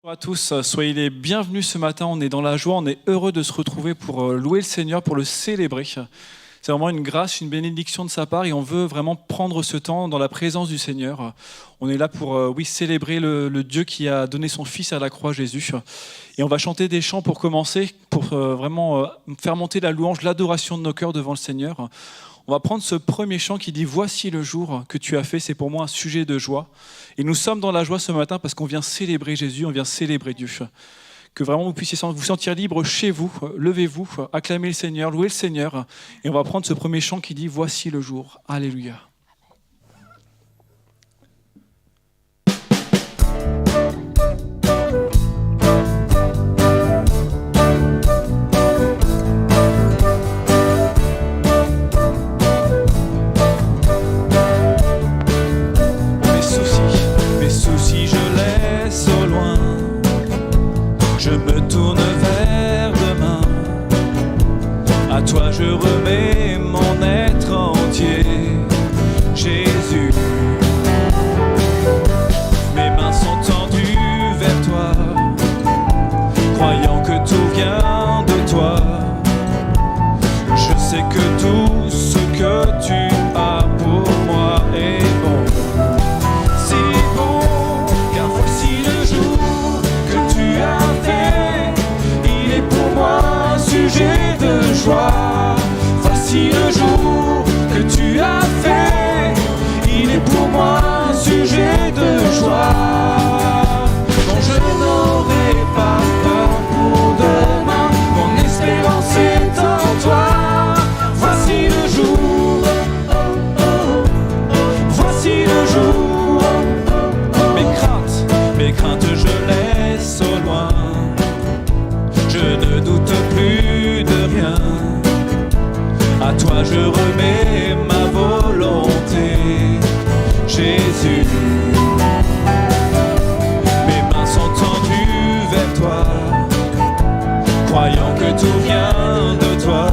Bonjour à tous, soyez les bienvenus ce matin, on est dans la joie, on est heureux de se retrouver pour louer le Seigneur, pour le célébrer. C'est vraiment une grâce, une bénédiction de sa part et on veut vraiment prendre ce temps dans la présence du Seigneur. On est là pour célébrer le Dieu qui a donné son Fils à la croix, Jésus. Et on va chanter des chants pour commencer, pour vraiment faire monter la louange, l'adoration de nos cœurs devant le Seigneur. On va prendre ce premier chant qui dit « Voici le jour que tu as fait », c'est pour moi un sujet de joie. Et nous sommes dans la joie ce matin parce qu'on vient célébrer Jésus, on vient célébrer Dieu. Que vraiment vous puissiez vous sentir libre chez vous, levez-vous, acclamez le Seigneur, louez le Seigneur. Et on va prendre ce premier chant qui dit « Voici le jour ». Alléluia. Je me tourne vers demain. À toi je remets mon être entier, Jésus. Mes mains sont tendues vers toi, croyant que tout vient de toi. Je sais que tout ce que tu as pour moi est bon. Si bon, car voici le jour que tu as fait. Il est pour moi un sujet de joie. Voici le jour que tu as fait. Il est pour moi un sujet de joie. Non, je n'aurai pas peur pour demain. Mon espérance est en toi. Voici le jour. Voici le jour. Mes craintes je laisse au loin. Je ne doute plus de rien. À toi je remets ma volonté, Jésus. Mes mains sont tendues vers toi, croyant que tout vient de toi.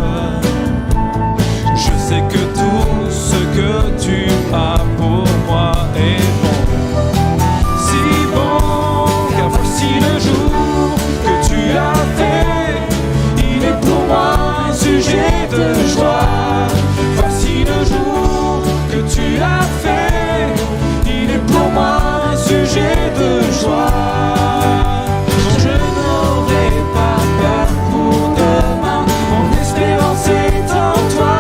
Je sais que tout ce que tu as pour moi est bon. Si bon, car voici le jour que tu as fait. Il est pour moi un sujet de joie. Voici le jour que tu as fait. Il est pour moi un sujet de joie. Non, je n'aurai pas peur pour demain. Mon espérance est en toi.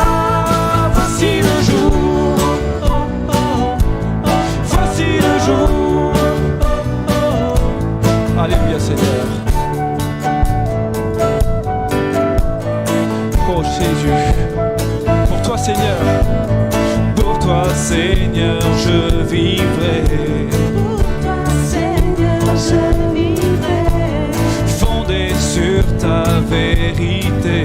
Voici le jour. Voici le jour. Alléluia Seigneur. Oh Jésus, pour toi Seigneur, pour toi Seigneur je vivrai. Pour toi Seigneur je vivrai. Fondé sur ta vérité.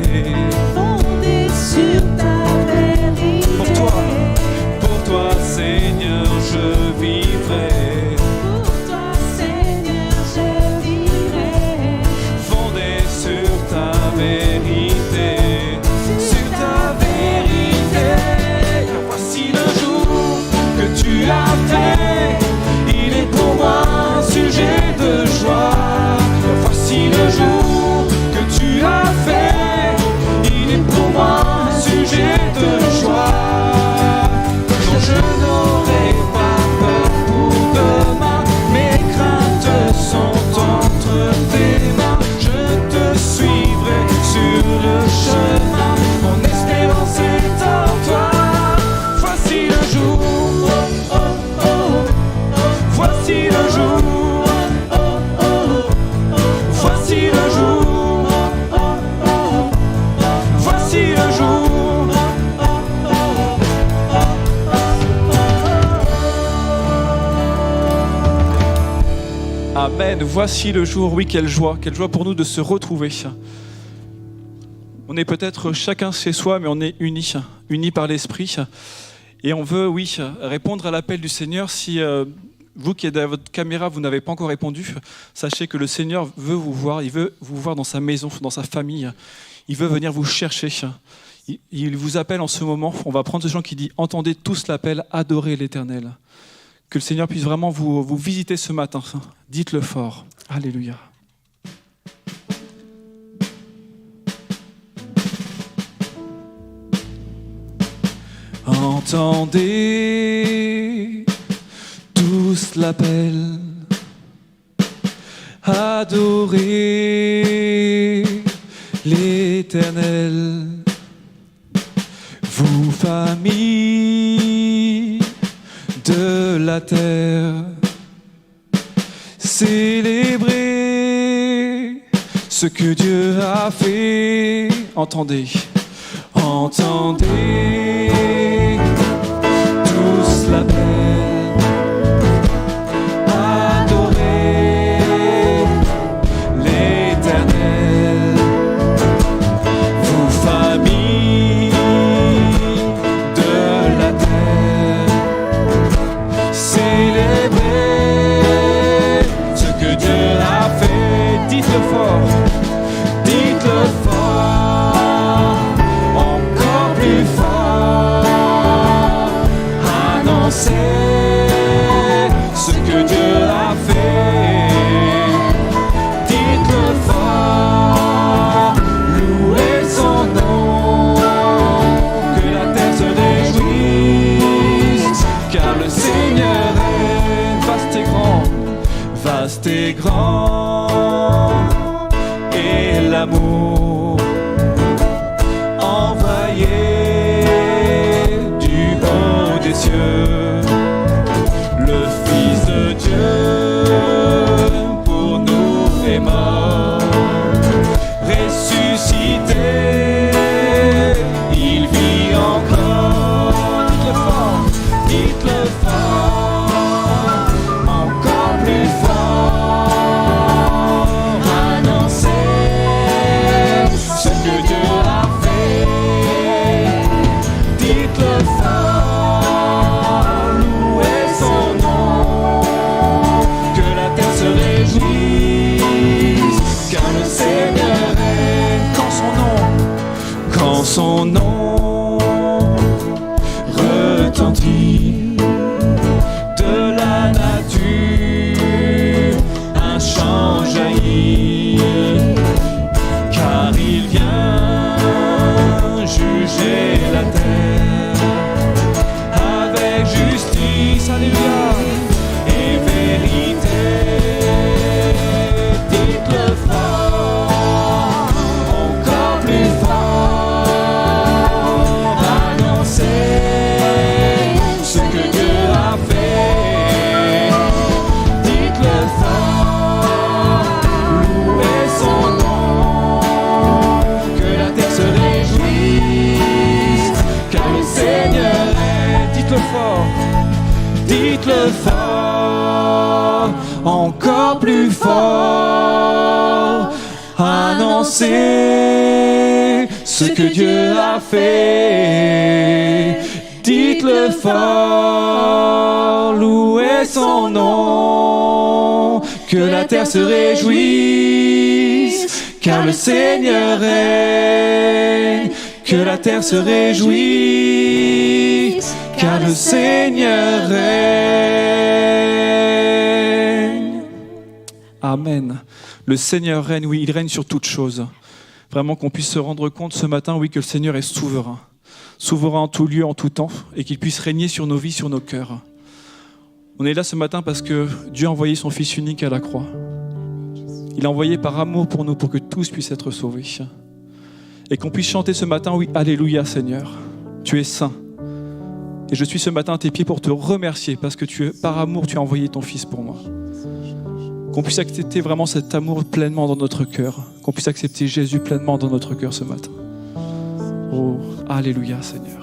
Fondé sur ta vérité. Pour toi Seigneur je vivrai. Pour toi Seigneur je vivrai. Fondé sur ta vérité. Sur ta vérité. Car voici le jour que tu as fait. Il est pour moi un sujet de joie. Car voici le jour que tu as fait. Il est pour moi un sujet de joie. Non, je n'aurai pas peur pour demain. Mes craintes sont entre tes mains. Je te suivrai sur le chemin. Mon espérance est en toi. Voici le jour. Voici le jour. Voici le jour. Voici le jour. Amen, voici le jour, oui, quelle joie pour nous de se retrouver. On est peut-être chacun chez soi, mais on est unis par l'Esprit. Et on veut, oui, répondre à l'appel du Seigneur. Si vous qui êtes à votre caméra, vous n'avez pas encore répondu, sachez que le Seigneur veut vous voir, il veut vous voir dans sa maison, dans sa famille. Il veut venir vous chercher. Il vous appelle en ce moment. On va prendre ce chant qui dit « Entendez tous l'appel, adorez l'Éternel ». Que le Seigneur puisse vraiment vous visiter ce matin. Dites-le fort. Alléluia. Entendez tous l'appel, adorez l'Éternel, vous familles de la terre, célébrez ce que Dieu a fait. Entendez, entendez tous l'appel, adorez l'Éternel, vous familles de la terre, célébrez ce que Dieu a fait. Dites-le fort, dites-le fort, encore plus fort. Annoncez ce que Dieu a fait. Dites-le fort, louez son nom, que la terre se réjouisse, car le Seigneur est vaste et grand, vaste et grand, et l'amour envoyé du haut des cieux, le Fils de Dieu pour nous est mort, ressuscité, il vit encore. Dites-le fort, dites-le fort, encore plus fort. Annoncez ce que Dieu a fait. Dites-le fort, louez son nom, que la terre se réjouisse, car le Seigneur est. Quand son nom retentit, de la nature un chant jaillit, car il vient juger la terre avec justice, alléluia, et vérité. Dites-le fort, encore plus fort. Annoncez ce que Dieu a fait. Dites-le fort, louez son nom, que la terre se réjouisse, car le Seigneur est. Dites-le fort, dites-le fort, encore plus fort. Annoncez ce que Dieu a fait. Dites-le fort, louez son nom, que la terre se réjouisse, car le Seigneur règne. Que la terre se réjouisse, car le Seigneur règne. Amen. Le Seigneur règne, oui, il règne sur toutes choses. Vraiment qu'on puisse se rendre compte ce matin, oui, que le Seigneur est souverain. Souverain en tout lieu, en tout temps, et qu'il puisse régner sur nos vies, sur nos cœurs. On est là ce matin parce que Dieu a envoyé son Fils unique à la croix. Il l'a envoyé par amour pour nous, pour que tous puissent être sauvés. Et qu'on puisse chanter ce matin, oui, Alléluia Seigneur, tu es saint. Et je suis ce matin à tes pieds pour te remercier, parce que par amour, tu as envoyé ton Fils pour moi. Qu'on puisse accepter vraiment cet amour pleinement dans notre cœur. Qu'on puisse accepter Jésus pleinement dans notre cœur ce matin. Oh, Alléluia Seigneur.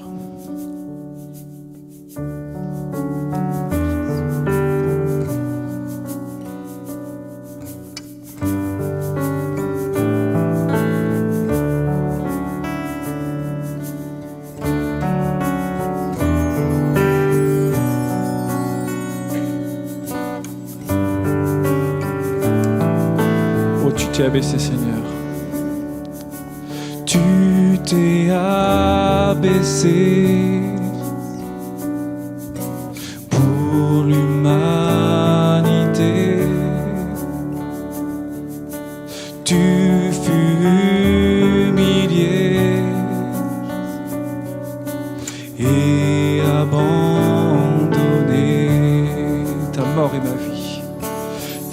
Tu t'es abaissé, Seigneur. Tu t'es abaissé pour l'humanité.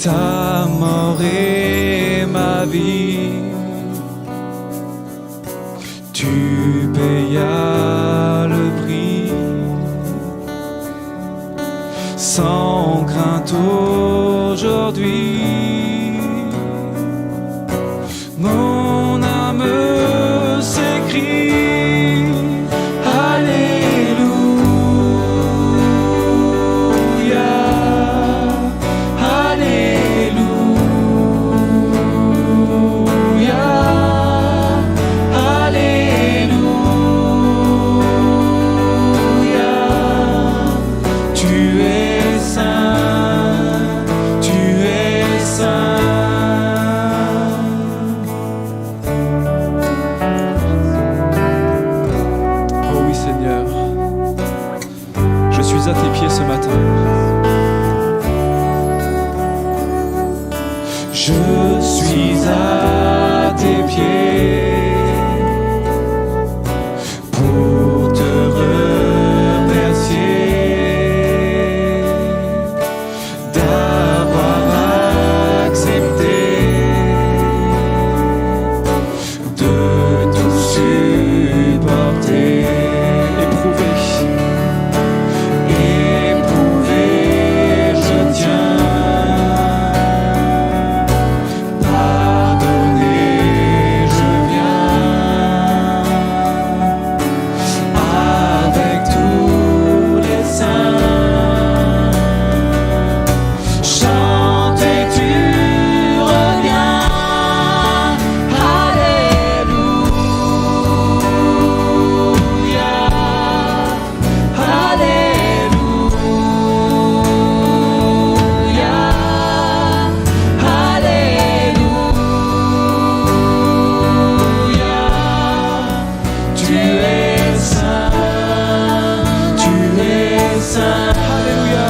ta mort et ma vie. Tu payas le prix sans crainte aujourd'hui. Mon âme s'écrie Alléluia, Alléluia, Alléluia. Tu es saint, tu es saint. Oh oui Seigneur, je suis à tes pieds ce matin. Je suis à tes pieds pour te remercier d'avoir accepté de tout supporter. Éprouvé, je tiens. Pardonner, je viens. Avec tous les saints, chanter, tu reviens. Alléluia, Alléluia, Alléluia. Tu es saint, tu es saint. Alléluia,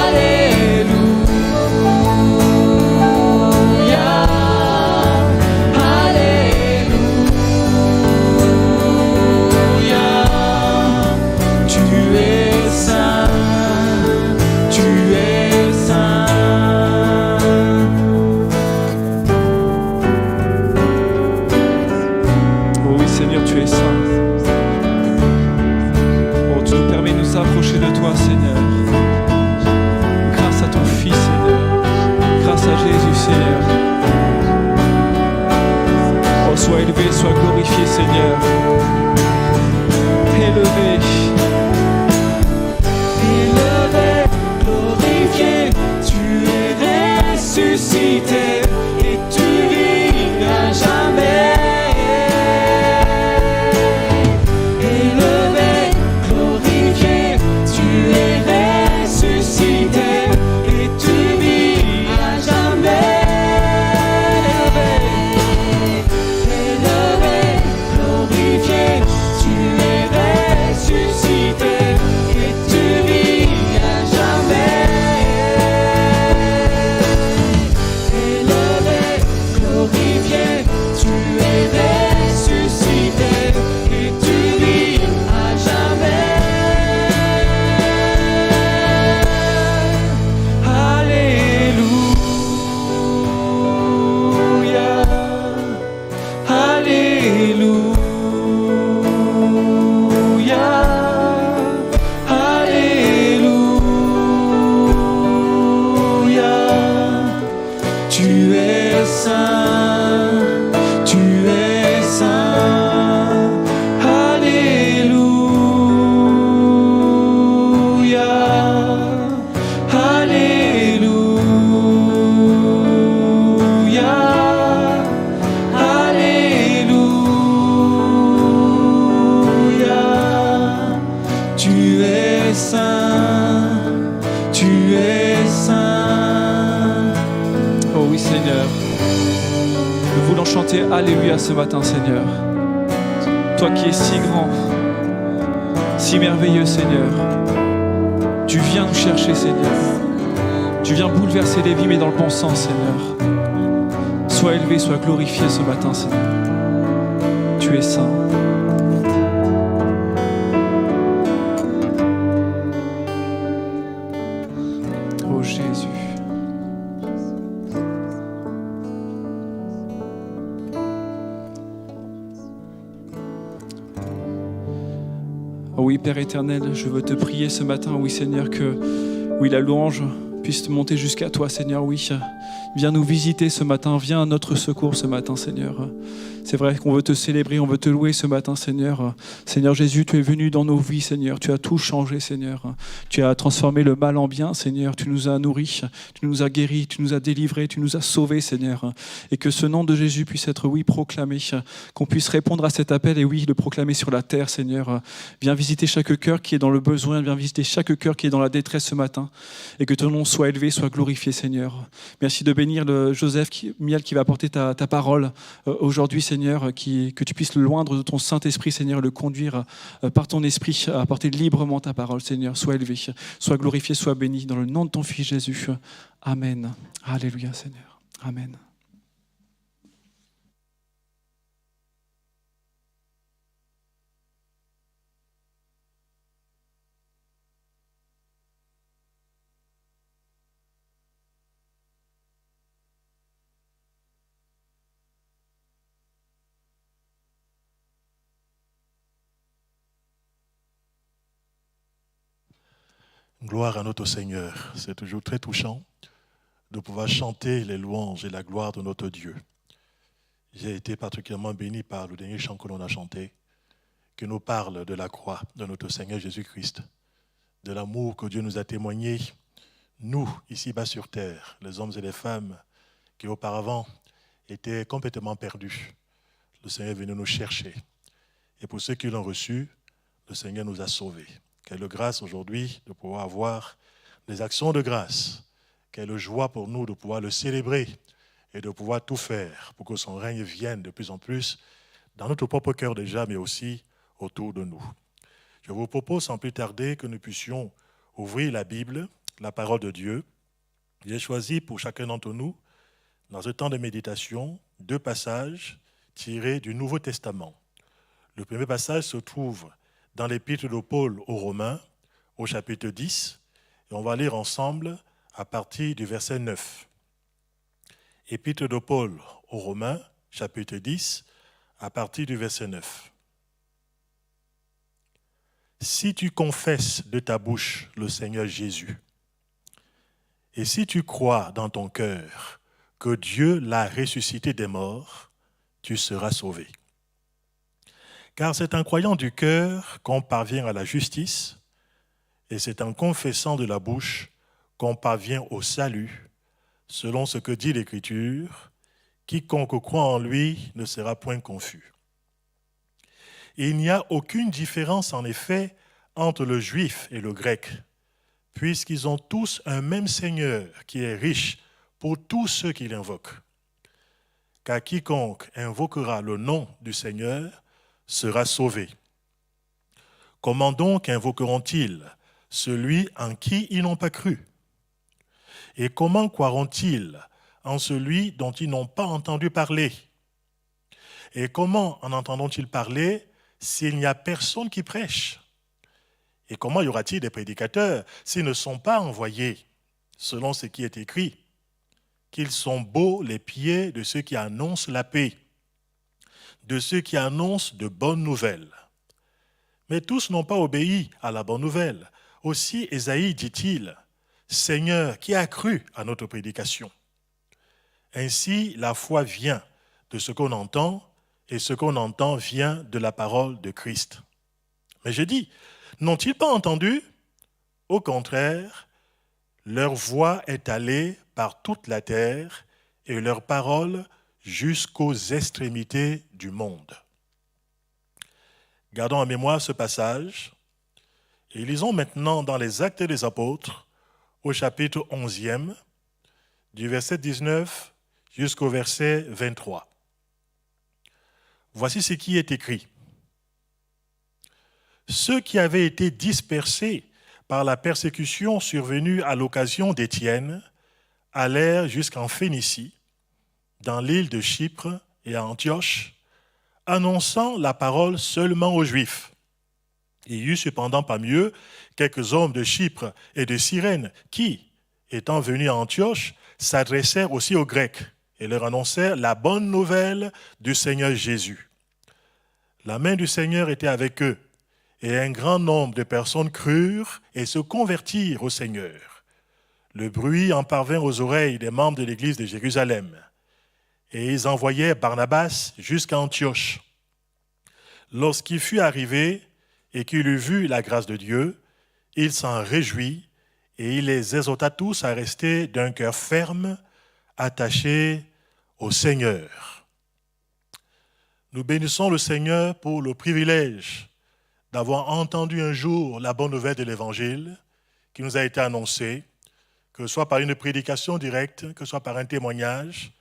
Alléluia, Alléluia. Tu es saint, tu es saint. Oh oui Seigneur, tu es saint. Oh, tu nous permets de nous approcher de toi Seigneur. Grâce à ton Fils Seigneur. Grâce à Jésus Seigneur. Oh, sois élevé, sois glorifié Seigneur. Élevé. Élevé, glorifié, tu es ressuscité et tu vis à jamais. Élevé, glorifié, tu es ressuscité et tu vis à jamais. Élevé, glorifié, tu es ressuscité et tu vis à jamais. Élevé, glorifié, tu es ressuscité et tu vis à jamais. Alléluia, Alléluia, Alléluia. Tu es saint, tu es saint. Alléluia, Alléluia, Alléluia. Tu es saint, tu es saint. Oh oui Seigneur. Nous voulons chanter Alléluia ce matin Seigneur. Toi qui es si grand, si merveilleux Seigneur. Tu viens nous chercher Seigneur. Tu viens bouleverser les vies mais dans le bon sens Seigneur. Sois élevé, sois glorifié ce matin Seigneur. Tu es saint. oui, Père éternel, je veux te prier ce matin, oui, Seigneur, que oui, la louange puisse monter jusqu'à toi, Seigneur, oui. Viens nous visiter ce matin, viens à notre secours ce matin, Seigneur. C'est vrai qu'on veut te célébrer, on veut te louer ce matin, Seigneur. Seigneur Jésus, tu es venu dans nos vies, Seigneur. Tu as tout changé, Seigneur. Tu as transformé le mal en bien, Seigneur. Tu nous as nourris, tu nous as guéris, tu nous as délivrés, tu nous as sauvés, Seigneur. Et que ce nom de Jésus puisse être, oui, proclamé, qu'on puisse répondre à cet appel et oui, le proclamer sur la terre, Seigneur. Viens visiter chaque cœur qui est dans le besoin, viens visiter chaque cœur qui est dans la détresse ce matin. Et que ton nom soit élevé, soit glorifié, Seigneur. Merci de bénir le Joseph Miel qui va apporter ta parole aujourd'hui, Seigneur, que tu puisses le loindre de ton Saint-Esprit, Seigneur, le conduire par ton Esprit à apporter librement ta parole, Seigneur. Sois élevé, sois glorifié, sois béni dans le nom de ton Fils Jésus. Amen. Alléluia, Seigneur. Amen. Gloire à notre Seigneur. C'est toujours très touchant de pouvoir chanter les louanges et la gloire de notre Dieu. J'ai été particulièrement béni par le dernier chant que l'on a chanté, qui nous parle de la croix de notre Seigneur Jésus-Christ, de l'amour que Dieu nous a témoigné, nous, ici-bas sur terre, les hommes et les femmes qui auparavant étaient complètement perdus. Le Seigneur est venu nous chercher. Et pour ceux qui l'ont reçu, le Seigneur nous a sauvés. Quelle grâce aujourd'hui de pouvoir avoir des actions de grâce. Quelle joie pour nous de pouvoir le célébrer et de pouvoir tout faire pour que son règne vienne de plus en plus dans notre propre cœur déjà, mais aussi autour de nous. Je vous propose sans plus tarder que nous puissions ouvrir la Bible, la parole de Dieu. J'ai choisi pour chacun d'entre nous, dans ce temps de méditation, 2 passages tirés du Nouveau Testament. Le premier passage se trouve dans l'épître de Paul aux Romains, au chapitre 10, et on va lire ensemble à partir du verset 9. Épître de Paul aux Romains, chapitre 10, à partir du verset 9. Si tu confesses de ta bouche le Seigneur Jésus, et si tu crois dans ton cœur que Dieu l'a ressuscité des morts, tu seras sauvé. Car c'est en croyant du cœur qu'on parvient à la justice, et c'est en confessant de la bouche qu'on parvient au salut, selon ce que dit l'Écriture, quiconque croit en lui ne sera point confus. Et il n'y a aucune différence en effet entre le juif et le grec, puisqu'ils ont tous un même Seigneur qui est riche pour tous ceux qui l'invoquent. Car quiconque invoquera le nom du Seigneur sera sauvé. Comment donc invoqueront-ils celui en qui ils n'ont pas cru? Et comment croiront-ils en celui dont ils n'ont pas entendu parler? Et comment en entendront-ils parler s'il n'y a personne qui prêche? Et comment y aura-t-il des prédicateurs s'ils ne sont pas envoyés, selon ce qui est écrit, qu'ils sont beaux les pieds de ceux qui annoncent la paix, de ceux qui annoncent de bonnes nouvelles. Mais tous n'ont pas obéi à la bonne nouvelle. Aussi Ésaïe dit-il, « Seigneur, qui a cru à notre prédication ?» Ainsi, la foi vient de ce qu'on entend, et ce qu'on entend vient de la parole de Christ. Mais je dis, n'ont-ils pas entendu? Au contraire, leur voix est allée par toute la terre, et leur parole jusqu'aux extrémités du monde. Gardons en mémoire ce passage et lisons maintenant dans les Actes des Apôtres au chapitre 11e, du verset 19 jusqu'au verset 23. Voici ce qui est écrit. Ceux qui avaient été dispersés par la persécution survenue à l'occasion d'Étienne allèrent jusqu'en Phénicie, dans l'île de Chypre et à Antioche, annonçant la parole seulement aux Juifs. Il y eut cependant parmi eux quelques hommes de Chypre et de Cyrène qui, étant venus à Antioche, s'adressèrent aussi aux Grecs et leur annoncèrent la bonne nouvelle du Seigneur Jésus. La main du Seigneur était avec eux, et un grand nombre de personnes crurent et se convertirent au Seigneur. Le bruit en parvint aux oreilles des membres de l'église de Jérusalem, et ils envoyaient Barnabas jusqu'à Antioche. Lorsqu'il fut arrivé et qu'il eut vu la grâce de Dieu, il s'en réjouit et il les exhorta tous à rester d'un cœur ferme, attachés au Seigneur. Nous bénissons le Seigneur pour le privilège d'avoir entendu un jour la bonne nouvelle de l'Évangile qui nous a été annoncée, que ce soit par une prédication directe, que ce soit par un témoignage,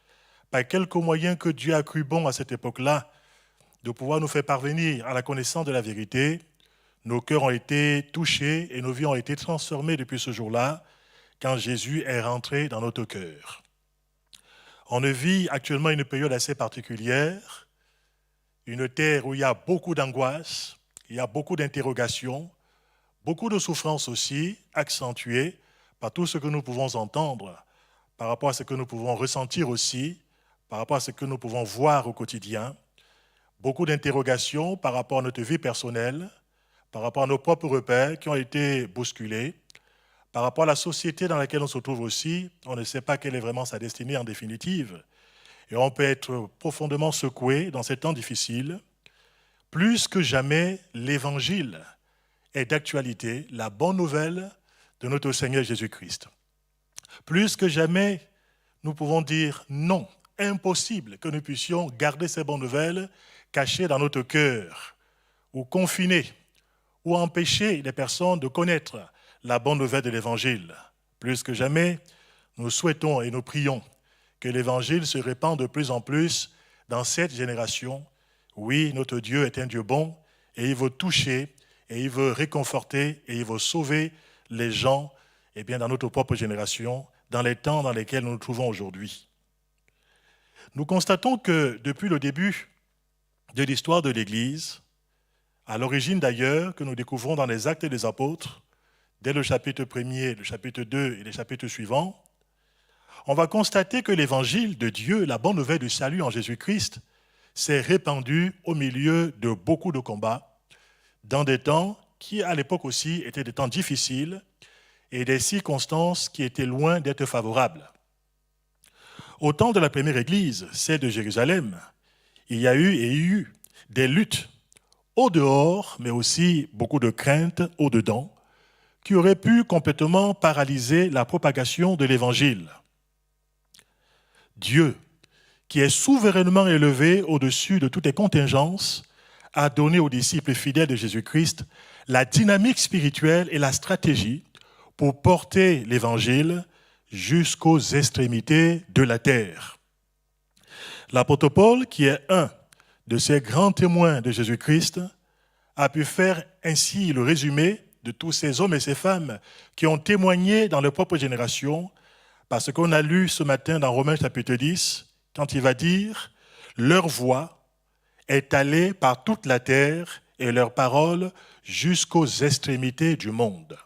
par quelques moyens que Dieu a cru bon à cette époque-là de pouvoir nous faire parvenir à la connaissance de la vérité. Nos cœurs ont été touchés et nos vies ont été transformées depuis ce jour-là, quand Jésus est rentré dans notre cœur. On vit actuellement une période assez particulière, une terre où il y a beaucoup d'angoisse, il y a beaucoup d'interrogations, beaucoup de souffrances aussi, accentuées par tout ce que nous pouvons entendre, par rapport à ce que nous pouvons ressentir aussi, par rapport à ce que nous pouvons voir au quotidien. Beaucoup d'interrogations par rapport à notre vie personnelle, par rapport à nos propres repères qui ont été bousculés, par rapport à la société dans laquelle on se trouve aussi. On ne sait pas quelle est vraiment sa destinée en définitive. Et on peut être profondément secoué dans ces temps difficiles. Plus que jamais, l'Évangile est d'actualité, la bonne nouvelle de notre Seigneur Jésus-Christ. Plus que jamais, nous pouvons dire non, impossible que nous puissions garder ces bonnes nouvelles cachées dans notre cœur, ou confinées, ou empêcher les personnes de connaître la bonne nouvelle de l'Évangile. Plus que jamais, nous souhaitons et nous prions que l'Évangile se répande de plus en plus dans cette génération. Oui, notre Dieu est un Dieu bon, et il veut toucher, et il veut réconforter, et il veut sauver les gens, eh bien, dans notre propre génération, dans les temps dans lesquels nous nous trouvons aujourd'hui. Nous constatons que depuis le début de l'histoire de l'Église, à l'origine d'ailleurs, que nous découvrons dans les Actes des Apôtres, dès le chapitre 1er, le chapitre 2 et les chapitres suivants, on va constater que l'évangile de Dieu, la bonne nouvelle du salut en Jésus-Christ, s'est répandu au milieu de beaucoup de combats, dans des temps qui, à l'époque aussi, étaient des temps difficiles et des circonstances qui étaient loin d'être favorables. Au temps de la première église, celle de Jérusalem, il y a eu des luttes au dehors, mais aussi beaucoup de craintes au dedans, qui auraient pu complètement paralyser la propagation de l'évangile. Dieu, qui est souverainement élevé au-dessus de toutes les contingences, a donné aux disciples fidèles de Jésus-Christ la dynamique spirituelle et la stratégie pour porter l'évangile jusqu'aux extrémités de la terre. L'apôtre Paul, qui est un de ces grands témoins de Jésus-Christ, a pu faire ainsi le résumé de tous ces hommes et ces femmes qui ont témoigné dans leur propre génération, parce qu'on a lu ce matin dans Romains chapitre 10, quand il va dire « Leur voix est allée par toute la terre et leur parole jusqu'aux extrémités du monde. »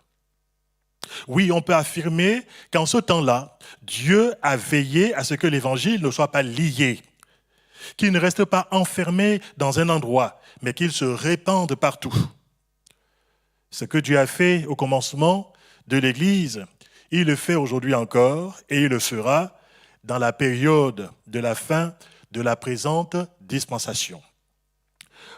Oui, on peut affirmer qu'en ce temps-là, Dieu a veillé à ce que l'évangile ne soit pas lié, qu'il ne reste pas enfermé dans un endroit, mais qu'il se répande partout. Ce que Dieu a fait au commencement de l'Église, il le fait aujourd'hui encore et il le fera dans la période de la fin de la présente dispensation.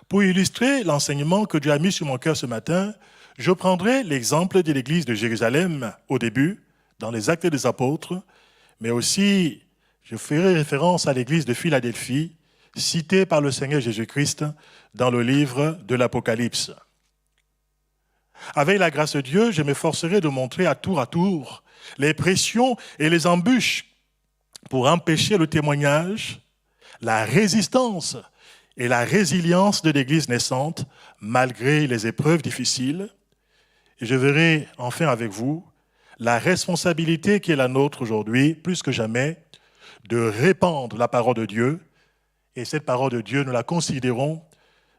Pour illustrer l'enseignement que Dieu a mis sur mon cœur ce matin, je prendrai l'exemple de l'église de Jérusalem au début, dans les Actes des Apôtres, mais aussi je ferai référence à l'église de Philadelphie, citée par le Seigneur Jésus-Christ dans le livre de l'Apocalypse. Avec la grâce de Dieu, je m'efforcerai de montrer à tour les pressions et les embûches pour empêcher le témoignage, la résistance et la résilience de l'Église naissante malgré les épreuves difficiles. Et je verrai enfin avec vous la responsabilité qui est la nôtre aujourd'hui, plus que jamais, de répandre la parole de Dieu. Et cette parole de Dieu, nous la considérons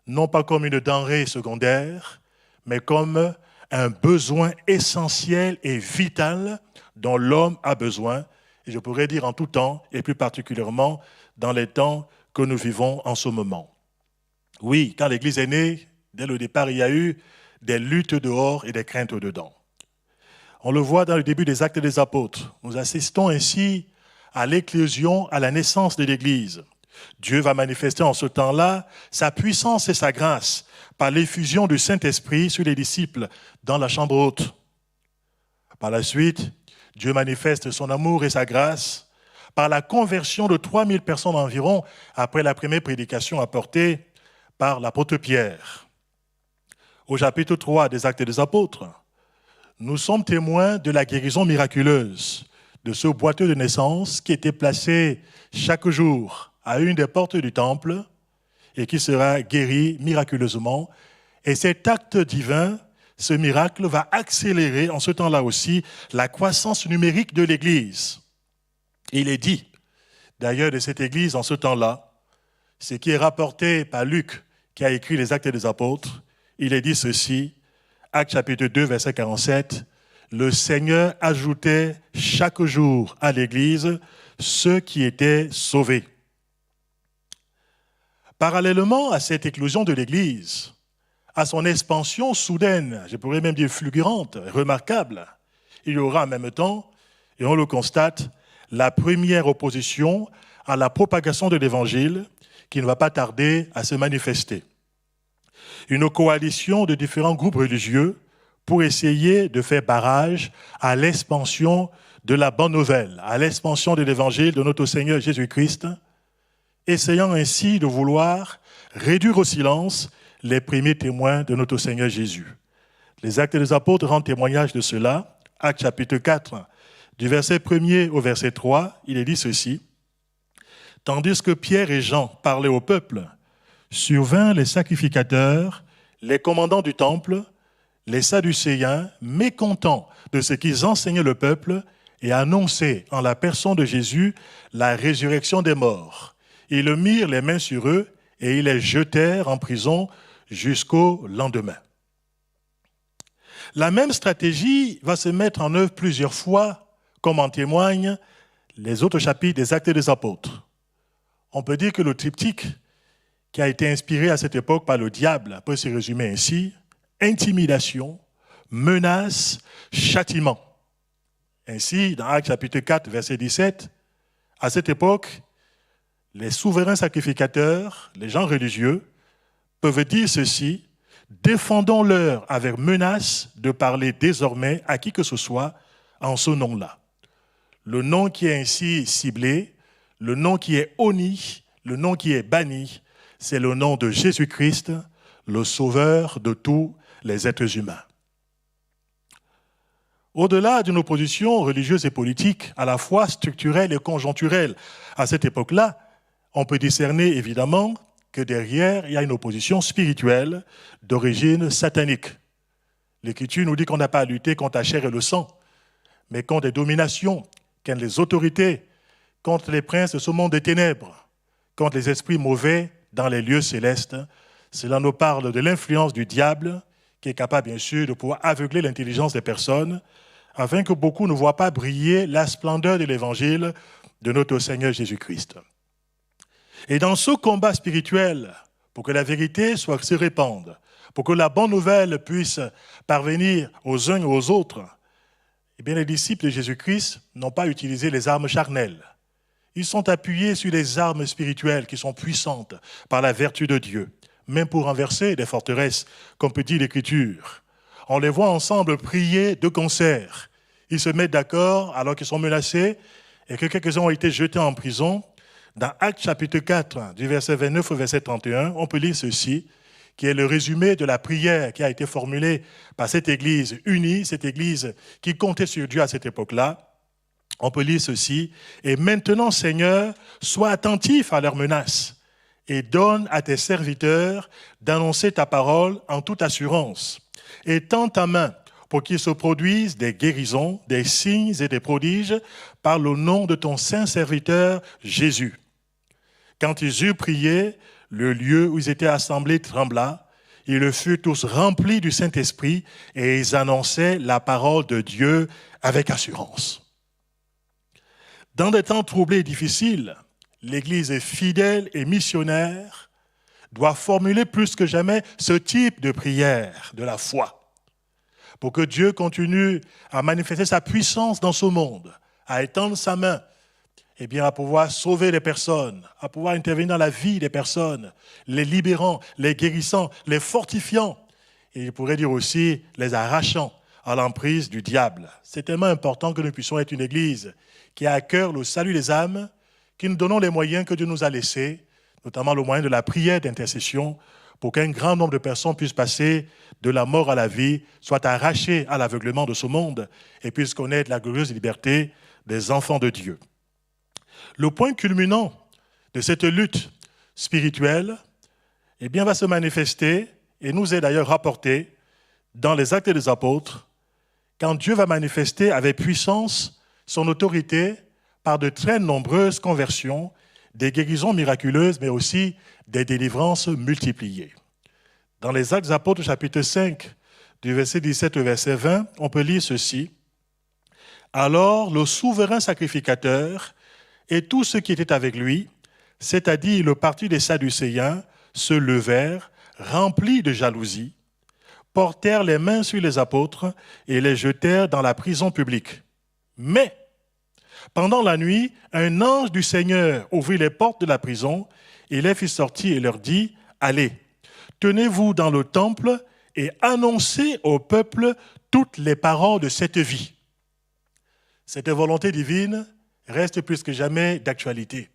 non pas comme une denrée secondaire, mais comme un besoin essentiel et vital dont l'homme a besoin, et je pourrais dire en tout temps, et plus particulièrement dans les temps que nous vivons en ce moment. Oui, quand l'Église est née, dès le départ, il y a eu des luttes dehors et des craintes dedans. On le voit dans le début des Actes des Apôtres. Nous assistons ainsi à l'éclosion, à la naissance de l'Église. Dieu va manifester en ce temps-là sa puissance et sa grâce par l'effusion du Saint-Esprit sur les disciples dans la chambre haute. Par la suite, Dieu manifeste son amour et sa grâce par la conversion de 3000 personnes environ après la première prédication apportée par l'apôtre Pierre. Au chapitre 3 des Actes des Apôtres, nous sommes témoins de la guérison miraculeuse de ce boiteux de naissance qui était placé chaque jour à une des portes du temple et qui sera guéri miraculeusement. Et cet acte divin, ce miracle, va accélérer en ce temps-là aussi la croissance numérique de l'Église. Il est dit, d'ailleurs, de cette Église en ce temps-là, ce qui est rapporté par Luc, qui a écrit les Actes des Apôtres, il est dit ceci, Actes chapitre 2, verset 47, « Le Seigneur ajoutait chaque jour à l'Église ceux qui étaient sauvés. » Parallèlement à cette éclosion de l'Église, à son expansion soudaine, je pourrais même dire fulgurante, remarquable, il y aura en même temps, et on le constate, la première opposition à la propagation de l'Évangile qui ne va pas tarder à se manifester. Une coalition de différents groupes religieux pour essayer de faire barrage à l'expansion de la bonne nouvelle, à l'expansion de l'Évangile de notre Seigneur Jésus-Christ, essayant ainsi de vouloir réduire au silence les premiers témoins de notre Seigneur Jésus. Les Actes des Apôtres rendent témoignage de cela. Actes chapitre 4, du verset 1er au verset 3, il est dit ceci. « Tandis que Pierre et Jean parlaient au peuple, survinrent les sacrificateurs, les commandants du temple, les Sadducéens, mécontents de ce qu'ils enseignaient le peuple et annonçaient en la personne de Jésus la résurrection des morts. Ils mirent les mains sur eux et ils les jetèrent en prison jusqu'au lendemain. » La même stratégie va se mettre en œuvre plusieurs fois, comme en témoignent les autres chapitres des Actes des Apôtres. On peut dire que le triptyque qui a été inspiré à cette époque par le diable peut se résumer ainsi: intimidation, menace, châtiment. Ainsi, dans Actes chapitre 4, verset 17, à cette époque, les souverains sacrificateurs, les gens religieux, peuvent dire ceci: défendons-leur avec menace de parler désormais à qui que ce soit en ce nom-là. Le nom qui est ainsi ciblé, le nom qui est honni, le nom qui est banni, c'est le nom de Jésus-Christ, le Sauveur de tous les êtres humains. Au-delà d'une opposition religieuse et politique, à la fois structurelle et conjoncturelle, à cette époque-là, on peut discerner évidemment que derrière, il y a une opposition spirituelle d'origine satanique. L'Écriture nous dit qu'on n'a pas à lutter contre la chair et le sang, mais contre les dominations, contre les autorités, contre les princes de ce monde des ténèbres, contre les esprits mauvais dans les lieux célestes. Cela nous parle de l'influence du diable, qui est capable bien sûr de pouvoir aveugler l'intelligence des personnes, afin que beaucoup ne voient pas briller la splendeur de l'Évangile de notre Seigneur Jésus-Christ. Et dans ce combat spirituel, pour que la vérité se répande, pour que la bonne nouvelle puisse parvenir aux uns et aux autres, eh bien, les disciples de Jésus-Christ n'ont pas utilisé les armes charnelles. Ils sont appuyés sur les armes spirituelles qui sont puissantes par la vertu de Dieu, même pour renverser des forteresses, comme peut dire l'Écriture. On les voit ensemble prier de concert. Ils se mettent d'accord alors qu'ils sont menacés et que quelques-uns ont été jetés en prison. Dans Actes chapitre 4, du verset 29 au verset 31, on peut lire ceci, qui est le résumé de la prière qui a été formulée par cette Église unie, cette Église qui comptait sur Dieu à cette époque-là. On peut lire ceci: « Et maintenant, Seigneur, sois attentif à leurs menaces et donne à tes serviteurs d'annoncer ta parole en toute assurance. Et tends ta main pour qu'il se produise des guérisons, des signes et des prodiges par le nom de ton saint serviteur Jésus. » Quand ils eurent prié, le lieu où ils étaient assemblés trembla. Ils furent tous remplis du Saint-Esprit et ils annonçaient la parole de Dieu avec assurance. Dans des temps troublés et difficiles, l'Église est fidèle et missionnaire doit formuler plus que jamais ce type de prière de la foi, pour que Dieu continue à manifester sa puissance dans ce monde, à étendre sa main, et bien à pouvoir sauver les personnes, à pouvoir intervenir dans la vie des personnes, les libérant, les guérissant, les fortifiant, et je pourrais dire aussi les arrachant à l'emprise du diable. C'est tellement important que nous puissions être une église qui a à cœur le salut des âmes, qui nous donnons les moyens que Dieu nous a laissés, notamment le moyen de la prière d'intercession, pour qu'un grand nombre de personnes puissent passer de la mort à la vie, soient arrachées à l'aveuglement de ce monde et puissent connaître la glorieuse liberté des enfants de Dieu. Le point culminant de cette lutte spirituelle va se manifester et nous est d'ailleurs rapporté dans les Actes des Apôtres, quand Dieu va manifester avec puissance son autorité par de très nombreuses conversions, des guérisons miraculeuses, mais aussi des délivrances multipliées. Dans les Actes des Apôtres, chapitre 5, du verset 17 au verset 20, on peut lire ceci. « Alors le souverain sacrificateur et tous ceux qui étaient avec lui, c'est-à-dire le parti des Sadducéens, se levèrent, remplis de jalousie, portèrent les mains sur les apôtres et les jetèrent dans la prison publique. Mais, pendant la nuit, un ange du Seigneur ouvrit les portes de la prison et les fit sortir et leur dit, « Allez, tenez-vous dans le temple et annoncez au peuple toutes les paroles de cette vie. » Cette volonté divine reste plus que jamais d'actualité.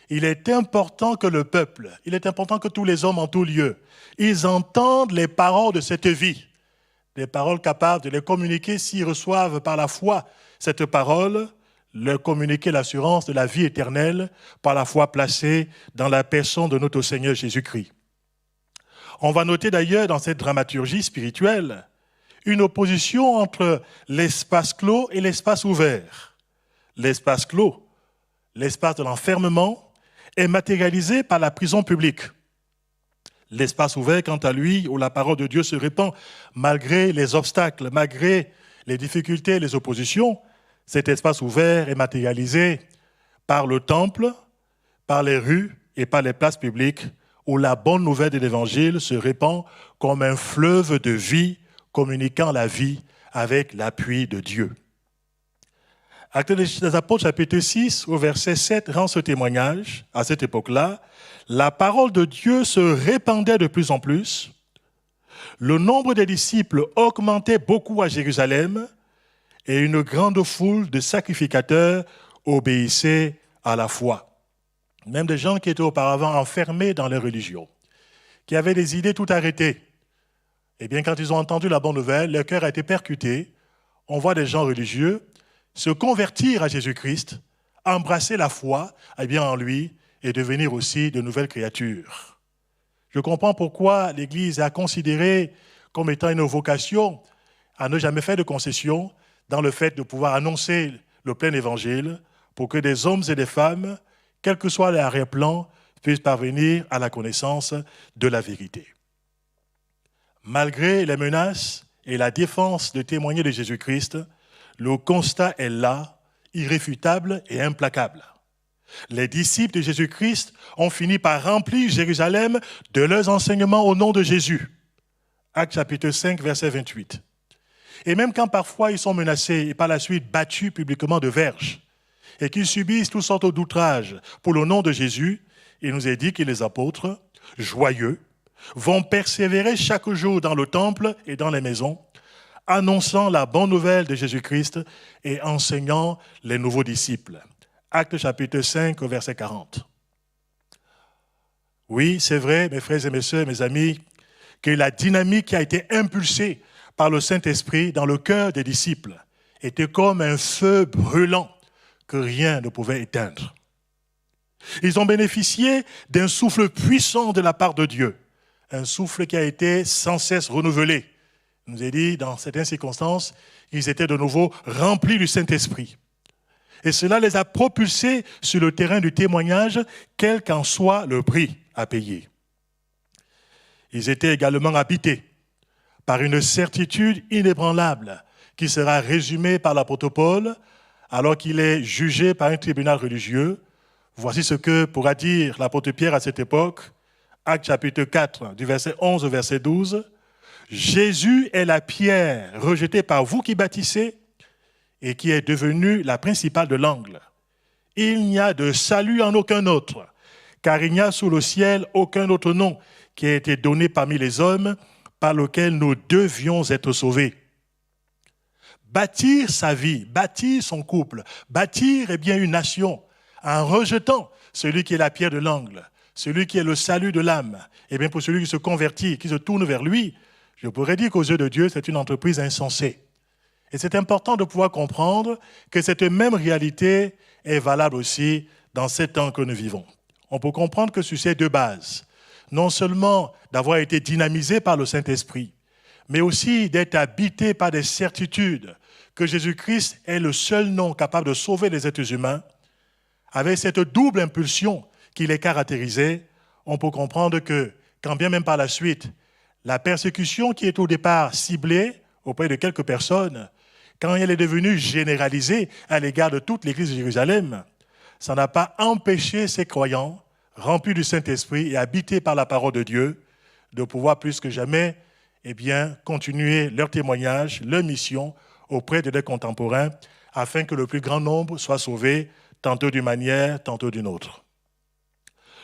Il est important que le peuple, il est important que tous les hommes en tout lieu, ils entendent les paroles de cette vie, des paroles capables de les communiquer s'ils reçoivent par la foi cette parole, leur communiquer l'assurance de la vie éternelle par la foi placée dans la personne de notre Seigneur Jésus-Christ. On va noter d'ailleurs dans cette dramaturgie spirituelle une opposition entre l'espace clos et l'espace ouvert. L'espace clos, l'espace de l'enfermement, est matérialisé par la prison publique. L'espace ouvert, quant à lui, où la parole de Dieu se répand, malgré les obstacles, malgré les difficultés, les oppositions, cet espace ouvert est matérialisé par le temple, par les rues et par les places publiques, où la bonne nouvelle de l'Évangile se répand comme un fleuve de vie, communiquant la vie avec l'appui de Dieu. Actes des Apôtres, chapitre 6, au verset 7, rend ce témoignage. À cette époque-là, la parole de Dieu se répandait de plus en plus. Le nombre des disciples augmentait beaucoup à Jérusalem et une grande foule de sacrificateurs obéissait à la foi. Même des gens qui étaient auparavant enfermés dans les religions, qui avaient des idées tout arrêtées. Eh bien, quand ils ont entendu la bonne nouvelle, leur cœur a été percuté. On voit des gens religieux se convertir à Jésus-Christ, embrasser la foi en lui et devenir aussi de nouvelles créatures. Je comprends pourquoi l'Église a considéré comme étant une vocation à ne jamais faire de concession dans le fait de pouvoir annoncer le plein évangile pour que des hommes et des femmes, quel que soit l'arrière-plan, puissent parvenir à la connaissance de la vérité. Malgré les menaces et la défense de témoigner de Jésus-Christ, le constat est là, irréfutable et implacable. Les disciples de Jésus-Christ ont fini par remplir Jérusalem de leurs enseignements au nom de Jésus. Actes chapitre 5, verset 28. Et même quand parfois ils sont menacés et par la suite battus publiquement de verges, et qu'ils subissent toutes sortes d'outrages pour le nom de Jésus, il nous est dit que les apôtres, joyeux, vont persévérer chaque jour dans le temple et dans les maisons, annonçant la bonne nouvelle de Jésus-Christ et enseignant les nouveaux disciples. Actes chapitre 5, verset 40. Oui, c'est vrai, mes frères et mes sœurs, mes amis, que la dynamique qui a été impulsée par le Saint-Esprit dans le cœur des disciples était comme un feu brûlant que rien ne pouvait éteindre. Ils ont bénéficié d'un souffle puissant de la part de Dieu, un souffle qui a été sans cesse renouvelé. Il nous est dit, dans certaines circonstances, qu'ils étaient de nouveau remplis du Saint-Esprit. Et cela les a propulsés sur le terrain du témoignage, quel qu'en soit le prix à payer. Ils étaient également habités par une certitude inébranlable qui sera résumée par l'apôtre Paul alors qu'il est jugé par un tribunal religieux. Voici ce que pourra dire l'apôtre Pierre à cette époque. Actes chapitre 4, du verset 11 au verset 12, « Jésus est la pierre rejetée par vous qui bâtissez et qui est devenue la principale de l'angle. Il n'y a de salut en aucun autre, car il n'y a sous le ciel aucun autre nom qui a été donné parmi les hommes par lequel nous devions être sauvés. » Bâtir sa vie, bâtir son couple, bâtir une nation, en rejetant celui qui est la pierre de l'angle, celui qui est le salut de l'âme, et bien pour celui qui se convertit, qui se tourne vers lui, je pourrais dire qu'aux yeux de Dieu, c'est une entreprise insensée. Et c'est important de pouvoir comprendre que cette même réalité est valable aussi dans ces temps que nous vivons. On peut comprendre que sur ces deux bases, non seulement d'avoir été dynamisé par le Saint-Esprit, mais aussi d'être habité par des certitudes que Jésus-Christ est le seul nom capable de sauver les êtres humains, avec cette double impulsion qui les caractérisait, on peut comprendre que, quand bien même par la suite, la persécution qui est au départ ciblée auprès de quelques personnes, quand elle est devenue généralisée à l'égard de toute l'Église de Jérusalem, ça n'a pas empêché ces croyants, remplis du Saint-Esprit et habités par la parole de Dieu, de pouvoir plus que jamais continuer leur témoignage, leur mission auprès de leurs contemporains, afin que le plus grand nombre soit sauvé, tantôt d'une manière, tantôt d'une autre.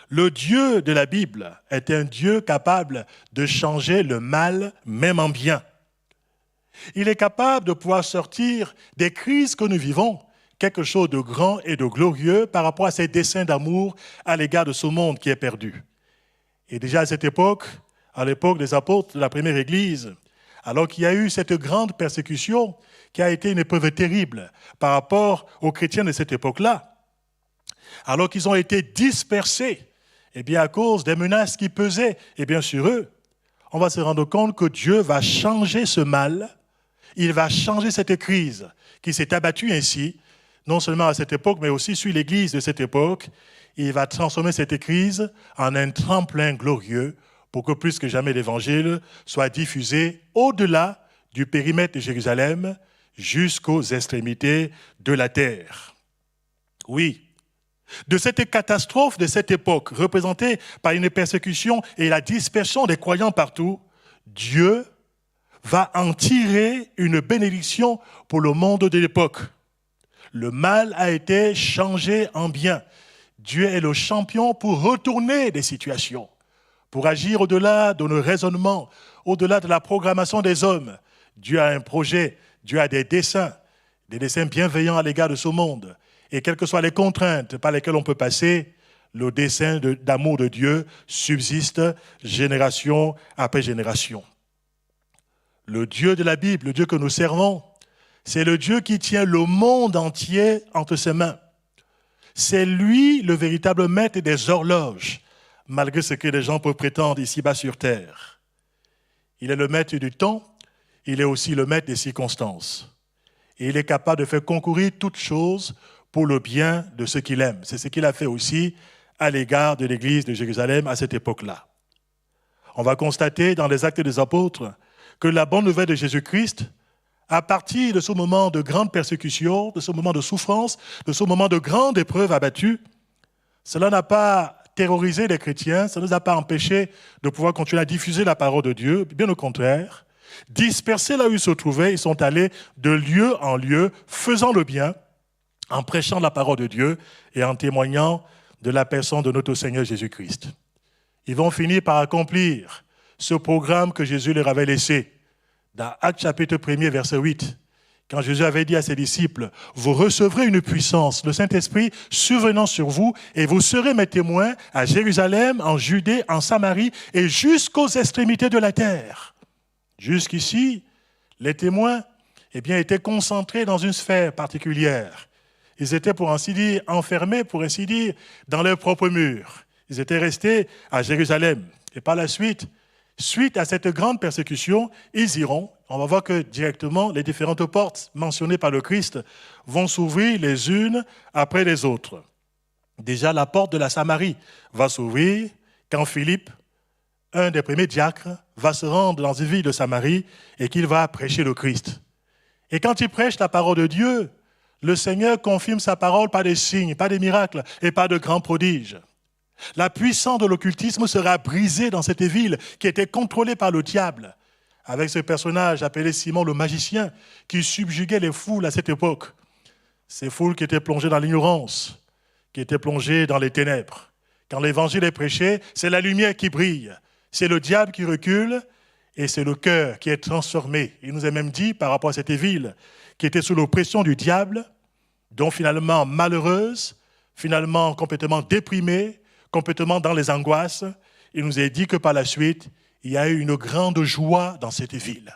Le Dieu de la Bible est un Dieu capable de changer le mal, même en bien. Il est capable de pouvoir sortir des crises que nous vivons, quelque chose de grand et de glorieux par rapport à ses desseins d'amour à l'égard de ce monde qui est perdu. Et déjà à cette époque, à l'époque des apôtres de la première Église, alors qu'il y a eu cette grande persécution qui a été une épreuve terrible par rapport aux chrétiens de cette époque-là, alors qu'ils ont été dispersés à cause des menaces qui pesaient sur eux, on va se rendre compte que Dieu va changer ce mal, il va changer cette crise qui s'est abattue ainsi, non seulement à cette époque, mais aussi sur l'Église de cette époque. Il va transformer cette crise en un tremplin glorieux pour que plus que jamais l'Évangile soit diffusé au-delà du périmètre de Jérusalem jusqu'aux extrémités de la terre. Oui, de cette catastrophe de cette époque, représentée par une persécution et la dispersion des croyants partout, Dieu va en tirer une bénédiction pour le monde de l'époque. Le mal a été changé en bien. Dieu est le champion pour retourner des situations, pour agir au-delà de nos raisonnements, au-delà de la programmation des hommes. Dieu a un projet, Dieu a des desseins bienveillants à l'égard de ce monde. Et quelles que soient les contraintes par lesquelles on peut passer, le dessein d'amour de Dieu subsiste génération après génération. Le Dieu de la Bible, le Dieu que nous servons, c'est le Dieu qui tient le monde entier entre ses mains. C'est lui le véritable maître des horloges, malgré ce que les gens peuvent prétendre ici-bas sur terre. Il est le maître du temps, il est aussi le maître des circonstances. Et il est capable de faire concourir toutes choses pour le bien de ceux qu'il aime. C'est ce qu'il a fait aussi à l'égard de l'Église de Jérusalem à cette époque-là. On va constater dans les Actes des Apôtres que la bonne nouvelle de Jésus-Christ, à partir de ce moment de grande persécution, de ce moment de souffrance, de ce moment de grande épreuve abattue, cela n'a pas terrorisé les chrétiens, ça ne nous a pas empêchés de pouvoir continuer à diffuser la parole de Dieu, bien au contraire. Dispersés là où ils se trouvaient, ils sont allés de lieu en lieu, faisant le bien, en prêchant la parole de Dieu et en témoignant de la personne de notre Seigneur Jésus-Christ. Ils vont finir par accomplir ce programme que Jésus leur avait laissé. Dans Actes chapitre 1er, verset 8, quand Jésus avait dit à ses disciples, « Vous recevrez une puissance, le Saint-Esprit survenant sur vous, et vous serez mes témoins à Jérusalem, en Judée, en Samarie, et jusqu'aux extrémités de la terre. » Jusqu'ici, les témoins étaient concentrés dans une sphère particulière. Ils étaient, pour ainsi dire, enfermés, pour ainsi dire, dans leurs propres murs. Ils étaient restés à Jérusalem. Et par la suite à cette grande persécution, ils iront. On va voir que directement, les différentes portes mentionnées par le Christ vont s'ouvrir les unes après les autres. Déjà, la porte de la Samarie va s'ouvrir quand Philippe, un des premiers diacres, va se rendre dans une ville de Samarie et qu'il va prêcher le Christ. Et quand il prêche la parole de Dieu, le Seigneur confirme sa parole par des signes, par des miracles et par de grands prodiges. La puissance de l'occultisme sera brisée dans cette ville qui était contrôlée par le diable, avec ce personnage appelé Simon le magicien, qui subjuguait les foules à cette époque. Ces foules qui étaient plongées dans l'ignorance, qui étaient plongées dans les ténèbres. Quand l'évangile est prêché, c'est la lumière qui brille, c'est le diable qui recule et c'est le cœur qui est transformé. Il nous est même dit, par rapport à cette ville qui était sous l'oppression du diable, donc finalement malheureuse, finalement complètement déprimée, complètement dans les angoisses, il nous est dit que par la suite, il y a eu une grande joie dans cette ville.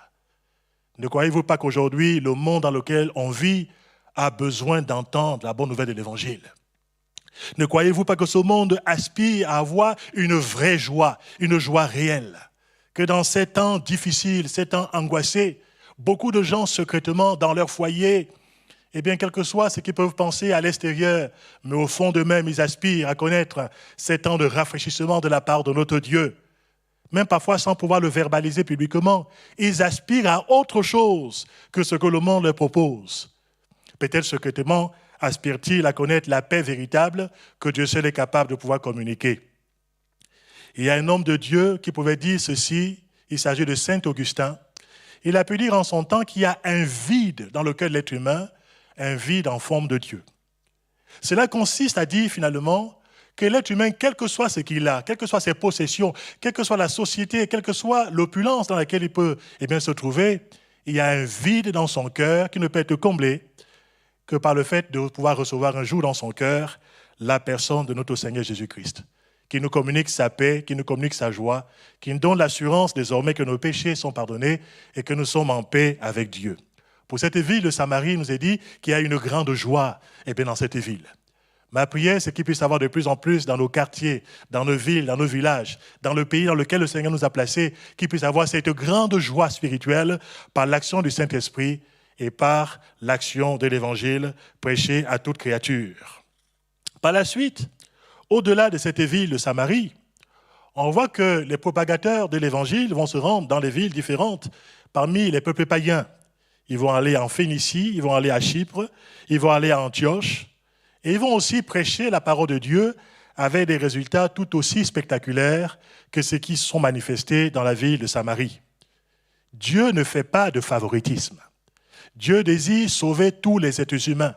Ne croyez-vous pas qu'aujourd'hui, le monde dans lequel on vit a besoin d'entendre la bonne nouvelle de l'Évangile? Ne croyez-vous pas que ce monde aspire à avoir une vraie joie, une joie réelle? Que dans ces temps difficiles, ces temps angoissés, beaucoup de gens secrètement dans leur foyer, eh bien, quel que soit ce qu'ils peuvent penser à l'extérieur, mais au fond d'eux-mêmes, ils aspirent à connaître ces temps de rafraîchissement de la part de notre Dieu. Même parfois sans pouvoir le verbaliser publiquement, ils aspirent à autre chose que ce que le monde leur propose. Peut-être secrètement aspirent-ils à connaître la paix véritable que Dieu seul est capable de pouvoir communiquer. Il y a un homme de Dieu qui pouvait dire ceci, il s'agit de Saint Augustin. Il a pu dire en son temps qu'il y a un vide dans le cœur de l'être humain, un vide en forme de Dieu. Cela consiste à dire finalement que l'être humain, quel que soit ce qu'il a, quelles que soient ses possessions, quelle que soit la société, quelle que soit l'opulence dans laquelle il peut se trouver, il y a un vide dans son cœur qui ne peut être comblé que par le fait de pouvoir recevoir un jour dans son cœur la personne de notre Seigneur Jésus-Christ, qui nous communique sa paix, qui nous communique sa joie, qui nous donne l'assurance désormais que nos péchés sont pardonnés et que nous sommes en paix avec Dieu. Pour cette ville de Samarie, il nous est dit qu'il y a une grande joie dans cette ville. Ma prière, c'est qu'il puisse y avoir de plus en plus dans nos quartiers, dans nos villes, dans nos villages, dans le pays dans lequel le Seigneur nous a placés, qu'il puisse y avoir cette grande joie spirituelle par l'action du Saint-Esprit et par l'action de l'Évangile prêché à toute créature. Par la suite, au-delà de cette ville de Samarie, on voit que les propagateurs de l'Évangile vont se rendre dans les villes différentes parmi les peuples païens. Ils vont aller en Phénicie, ils vont aller à Chypre, ils vont aller à Antioche, et ils vont aussi prêcher la parole de Dieu avec des résultats tout aussi spectaculaires que ceux qui sont manifestés dans la ville de Samarie. Dieu ne fait pas de favoritisme. Dieu désire sauver tous les êtres humains.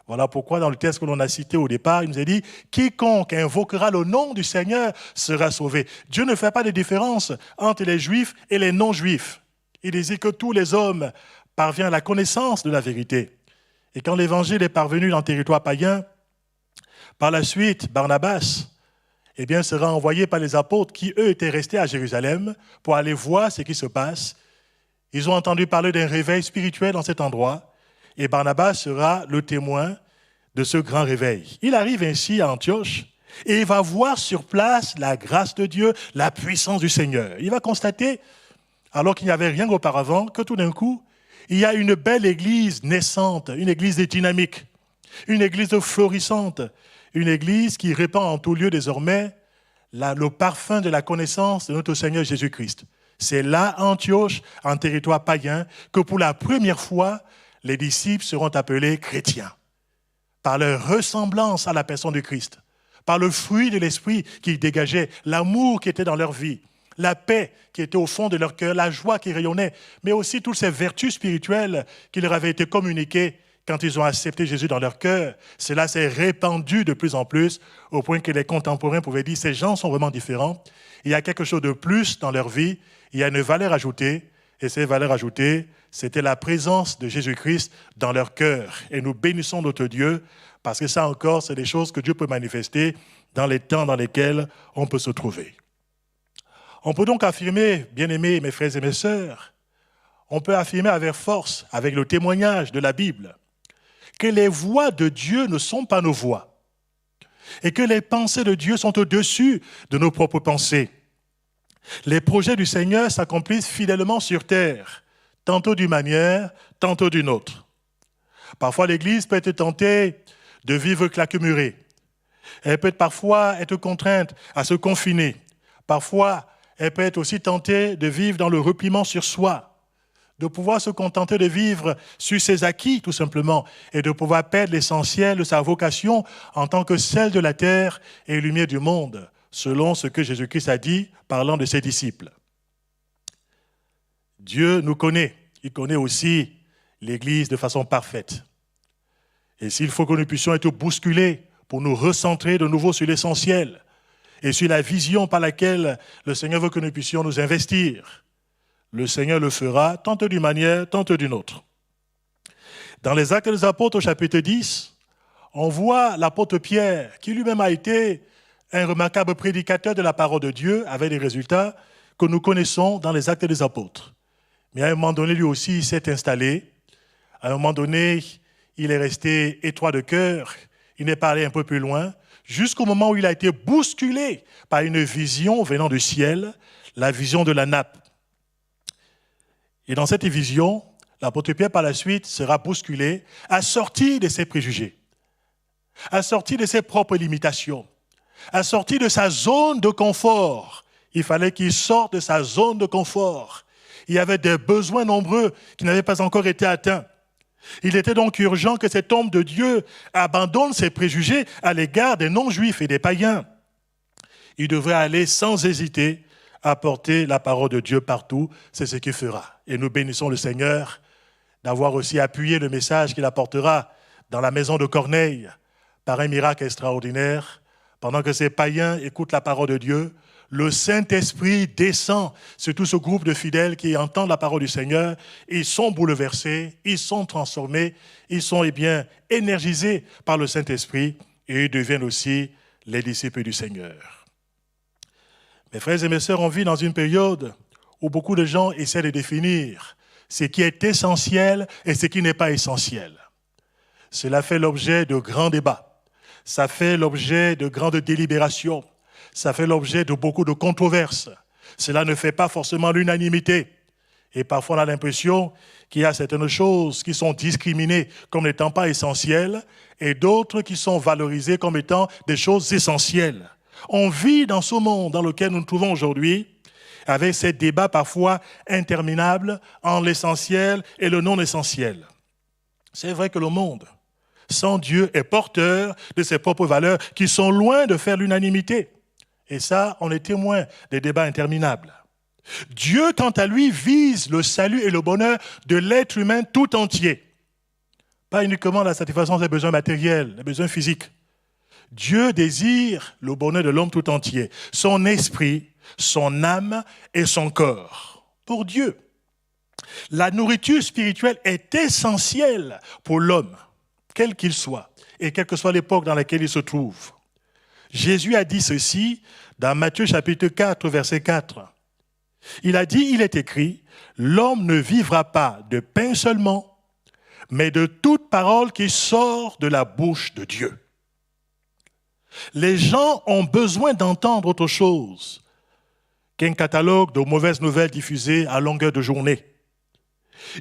Voilà pourquoi dans le texte que l'on a cité au départ, il nous a dit « Quiconque invoquera le nom du Seigneur sera sauvé ». Dieu ne fait pas de différence entre les Juifs et les non-Juifs. Il désire que tous les hommes parviennent à la connaissance de la vérité. Et quand l'Évangile est parvenu dans le territoire païen, par la suite, Barnabas sera envoyé par les apôtres qui, eux, étaient restés à Jérusalem pour aller voir ce qui se passe. Ils ont entendu parler d'un réveil spirituel dans cet endroit et Barnabas sera le témoin de ce grand réveil. Il arrive ainsi à Antioche et il va voir sur place la grâce de Dieu, la puissance du Seigneur. Il va constater, alors qu'il n'y avait rien auparavant, que tout d'un coup, il y a une belle église naissante, une église dynamique, une église florissante, une église qui répand en tout lieu désormais le parfum de la connaissance de notre Seigneur Jésus-Christ. C'est là, à Antioche, en territoire païen, que pour la première fois, les disciples seront appelés chrétiens. Par leur ressemblance à la personne de Christ, par le fruit de l'esprit qu'ils dégageaient, l'amour qui était dans leur vie, la paix qui était au fond de leur cœur, la joie qui rayonnait, mais aussi toutes ces vertus spirituelles qui leur avaient été communiquées quand ils ont accepté Jésus dans leur cœur. Cela s'est répandu de plus en plus au point que les contemporains pouvaient dire « ces gens sont vraiment différents ». Il y a quelque chose de plus dans leur vie, il y a une valeur ajoutée, et cette valeur ajoutée, c'était la présence de Jésus-Christ dans leur cœur. Et nous bénissons notre Dieu, parce que ça encore, c'est des choses que Dieu peut manifester dans les temps dans lesquels on peut se trouver. On peut donc affirmer, bien-aimés, mes frères et mes sœurs, on peut affirmer avec force, avec le témoignage de la Bible, que les voies de Dieu ne sont pas nos voies et que les pensées de Dieu sont au-dessus de nos propres pensées. Les projets du Seigneur s'accomplissent fidèlement sur terre, tantôt d'une manière, tantôt d'une autre. Parfois, l'Église peut être tentée de vivre claquemurée. Elle peut parfois être contrainte à se confiner. Parfois, elle peut être aussi tentée de vivre dans le repliement sur soi, de pouvoir se contenter de vivre sur ses acquis, tout simplement, et de pouvoir perdre l'essentiel de sa vocation en tant que celle de la terre et lumière du monde, selon ce que Jésus-Christ a dit, parlant de ses disciples. Dieu nous connaît, il connaît aussi l'Église de façon parfaite. Et s'il faut que nous puissions être bousculés pour nous recentrer de nouveau sur l'essentiel et sur la vision par laquelle le Seigneur veut que nous puissions nous investir, le Seigneur le fera, tantôt d'une manière, tantôt d'une autre. Dans les Actes des Apôtres, au chapitre 10, on voit l'apôtre Pierre, qui lui-même a été un remarquable prédicateur de la parole de Dieu, avec des résultats que nous connaissons dans les Actes des Apôtres. Mais à un moment donné, lui aussi, il s'est installé. À un moment donné, il est resté étroit de cœur. Il est allé un peu plus loin, jusqu'au moment où il a été bousculé par une vision venant du ciel, la vision de la nappe. Et dans cette vision, l'apôtre Pierre, par la suite, sera bousculé à sortir de ses préjugés, à sortir de ses propres limitations, à sortir de sa zone de confort. Il fallait qu'il sorte de sa zone de confort. Il y avait des besoins nombreux qui n'avaient pas encore été atteints. Il était donc urgent que cet homme de Dieu abandonne ses préjugés à l'égard des non-juifs et des païens. Il devrait aller sans hésiter apporter la parole de Dieu partout. C'est ce qu'il fera. Et nous bénissons le Seigneur d'avoir aussi appuyé le message qu'il apportera dans la maison de Corneille par un miracle extraordinaire. Pendant que ces païens écoutent la parole de Dieu, le Saint-Esprit descend sur tout ce groupe de fidèles qui entendent la parole du Seigneur. Ils sont bouleversés, ils sont transformés, ils sont énergisés par le Saint-Esprit et ils deviennent aussi les disciples du Seigneur. Mes frères et mes sœurs, on vit dans une période où beaucoup de gens essaient de définir ce qui est essentiel et ce qui n'est pas essentiel. Cela fait l'objet de grands débats, ça fait l'objet de grandes délibérations. Ça fait l'objet de beaucoup de controverses. Cela ne fait pas forcément l'unanimité. Et parfois, on a l'impression qu'il y a certaines choses qui sont discriminées comme n'étant pas essentielles et d'autres qui sont valorisées comme étant des choses essentielles. On vit dans ce monde dans lequel nous nous trouvons aujourd'hui avec ces débats parfois interminables entre l'essentiel et le non essentiel. C'est vrai que le monde, sans Dieu, est porteur de ses propres valeurs qui sont loin de faire l'unanimité. Et ça, on est témoin des débats interminables. Dieu, quant à lui, vise le salut et le bonheur de l'être humain tout entier. Pas uniquement la satisfaction des besoins matériels, des besoins physiques. Dieu désire le bonheur de l'homme tout entier, son esprit, son âme et son corps. Pour Dieu, la nourriture spirituelle est essentielle pour l'homme, quel qu'il soit, et quelle que soit l'époque dans laquelle il se trouve. Jésus a dit ceci dans Matthieu chapitre 4, verset 4. Il a dit, il est écrit, « L'homme ne vivra pas de pain seulement, mais de toute parole qui sort de la bouche de Dieu. » Les gens ont besoin d'entendre autre chose qu'un catalogue de mauvaises nouvelles diffusées à longueur de journée.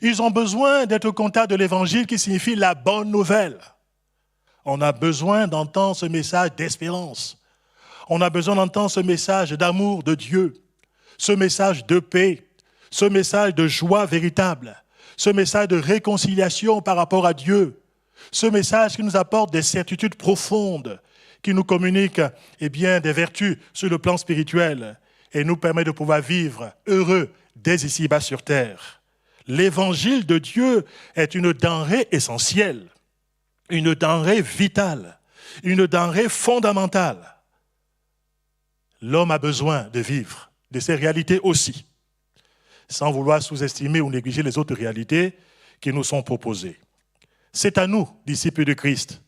Ils ont besoin d'être contents de l'évangile qui signifie la bonne nouvelle. On a besoin d'entendre ce message d'espérance. On a besoin d'entendre ce message d'amour de Dieu, ce message de paix, ce message de joie véritable, ce message de réconciliation par rapport à Dieu, ce message qui nous apporte des certitudes profondes, qui nous communique des vertus sur le plan spirituel et nous permet de pouvoir vivre heureux dès ici-bas sur terre. L'évangile de Dieu est une denrée essentielle. Une denrée vitale, une denrée fondamentale. L'homme a besoin de vivre de ces réalités aussi, sans vouloir sous-estimer ou négliger les autres réalités qui nous sont proposées. C'est à nous, disciples de Christ,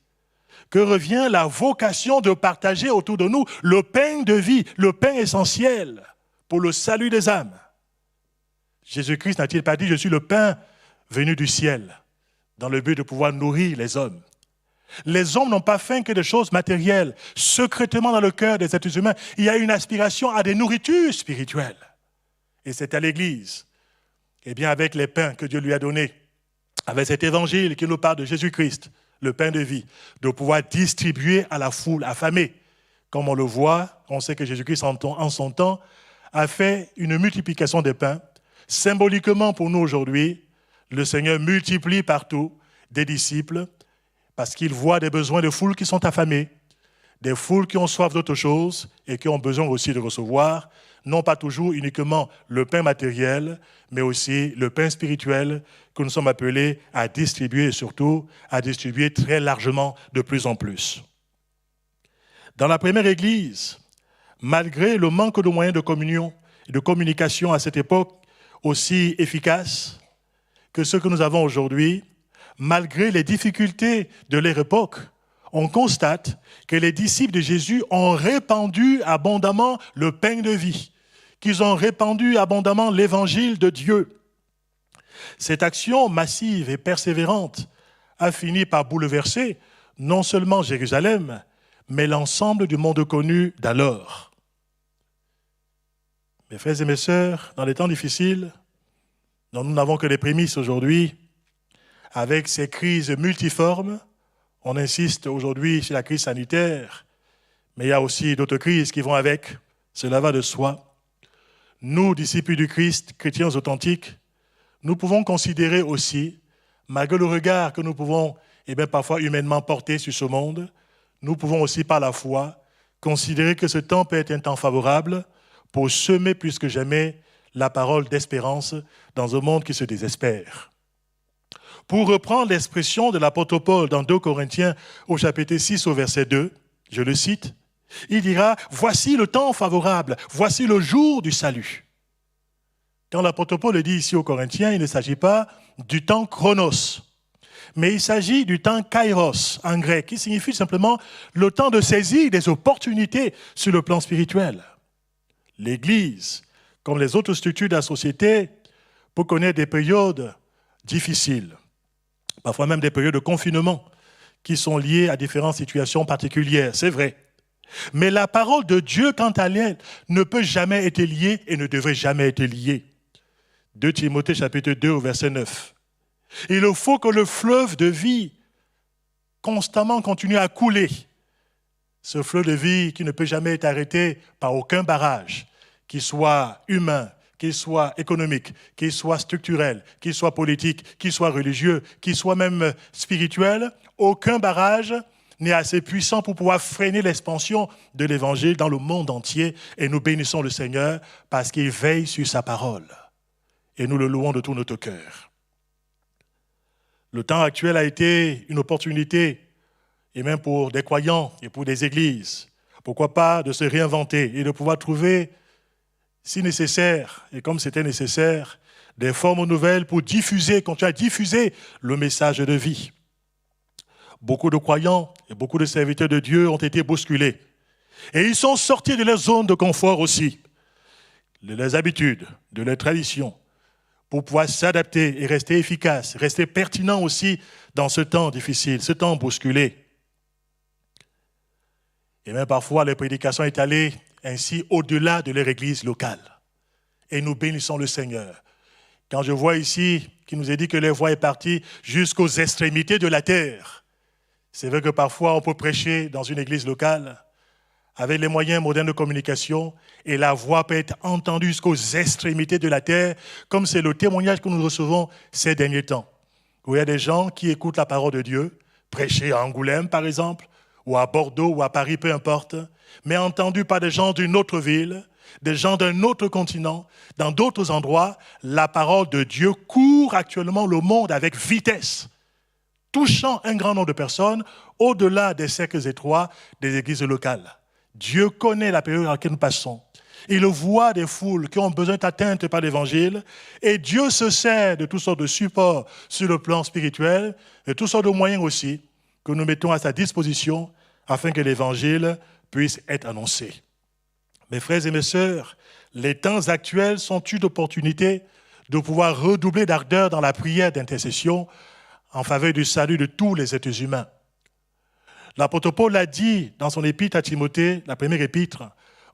que revient la vocation de partager autour de nous le pain de vie, le pain essentiel pour le salut des âmes. Jésus-Christ n'a-t-il pas dit « Je suis le pain venu du ciel » dans le but de pouvoir nourrir les hommes. Les hommes n'ont pas faim que des choses matérielles. Secrètement dans le cœur des êtres humains, il y a une aspiration à des nourritures spirituelles. Et c'est à l'Église, avec les pains que Dieu lui a donnés, avec cet évangile qui nous parle de Jésus-Christ, le pain de vie, de pouvoir distribuer à la foule affamée. Comme on le voit, on sait que Jésus-Christ en son temps a fait une multiplication des pains. Symboliquement pour nous aujourd'hui, le Seigneur multiplie partout des disciples parce qu'il voit des besoins de foule qui sont affamés, Des foules qui ont soif d'autre chose et qui ont besoin aussi de recevoir, non pas toujours uniquement le pain matériel, mais aussi le pain spirituel que nous sommes appelés à distribuer et surtout à distribuer très largement de plus en plus. Dans la première Église, malgré le manque de moyens de communion et de communication à cette époque aussi efficaces que ceux que nous avons aujourd'hui, malgré les difficultés de leur époque, on constate que les disciples de Jésus ont répandu abondamment le pain de vie, qu'ils ont répandu abondamment l'évangile de Dieu. Cette action massive et persévérante a fini par bouleverser non seulement Jérusalem, mais l'ensemble du monde connu d'alors. Mes frères et mes sœurs, dans les temps difficiles, dont nous n'avons que les prémices aujourd'hui, avec ces crises multiformes, on insiste aujourd'hui sur la crise sanitaire, mais il y a aussi d'autres crises qui vont avec, cela va de soi. Nous, disciples du Christ, chrétiens authentiques, nous pouvons considérer aussi, malgré le regard que nous pouvons parfois humainement porter sur ce monde, nous pouvons aussi par la foi considérer que ce temps peut être un temps favorable pour semer plus que jamais la parole d'espérance dans un monde qui se désespère. Pour reprendre l'expression de l'apôtre Paul dans 2 Corinthiens au chapitre 6 au verset 2, je le cite, il dira « Voici le temps favorable, voici le jour du salut ». Quand l'apôtre Paul le dit ici aux Corinthiens, il ne s'agit pas du temps chronos, mais il s'agit du temps kairos en grec, qui signifie simplement le temps de saisir des opportunités sur le plan spirituel. L'Église, comme les autres structures de la société, peut connaître des périodes difficiles, parfois même des périodes de confinement qui sont liées à différentes situations particulières, c'est vrai. Mais la parole de Dieu, quant à elle, ne peut jamais être liée et ne devrait jamais être liée. 2 Timothée chapitre 2 au verset 9. Il faut que le fleuve de vie constamment continue à couler. Ce fleuve de vie qui ne peut jamais être arrêté par aucun barrage, qu'il soit humain, qu'il soit économique, qu'il soit structurel, qu'il soit politique, qu'il soit religieux, qu'il soit même spirituel, aucun barrage n'est assez puissant pour pouvoir freiner l'expansion de l'Évangile dans le monde entier. Et nous bénissons le Seigneur parce qu'il veille sur sa parole. Et nous le louons de tout notre cœur. Le temps actuel a été une opportunité, et même pour des croyants et pour des églises, pourquoi pas de se réinventer et de pouvoir trouver, si nécessaire, et comme c'était nécessaire, des formes nouvelles pour diffuser, continuer à diffuser le message de vie. Beaucoup de croyants et beaucoup de serviteurs de Dieu ont été bousculés. Et ils sont sortis de leur zone de confort aussi, de leurs habitudes, de leurs traditions, pour pouvoir s'adapter et rester efficaces, rester pertinents aussi dans ce temps difficile, ce temps bousculé. Et même parfois, les prédications sont allées ainsi au-delà de leur église locale. Et nous bénissons le Seigneur. Quand je vois ici qu'il nous est dit que leur voix est partie jusqu'aux extrémités de la terre, c'est vrai que parfois on peut prêcher dans une église locale avec les moyens modernes de communication et la voix peut être entendue jusqu'aux extrémités de la terre, comme c'est le témoignage que nous recevons ces derniers temps. Où il y a des gens qui écoutent la parole de Dieu, prêcher à Angoulême par exemple, ou à Bordeaux ou à Paris, peu importe, mais entendu par des gens d'une autre ville, des gens d'un autre continent, dans d'autres endroits, la parole de Dieu court actuellement le monde avec vitesse, touchant un grand nombre de personnes au-delà des cercles étroits des églises locales. Dieu connaît la période dans laquelle nous passons. Il voit des foules qui ont besoin d'être atteintes par l'Évangile et Dieu se sert de toutes sortes de supports sur le plan spirituel, de toutes sortes de moyens aussi que nous mettons à sa disposition afin que l'Évangile puisse être annoncé. Mes frères et mes sœurs, les temps actuels sont une opportunité de pouvoir redoubler d'ardeur dans la prière d'intercession en faveur du salut de tous les êtres humains. L'apôtre Paul l'a dit dans son épître à Timothée, la première épître,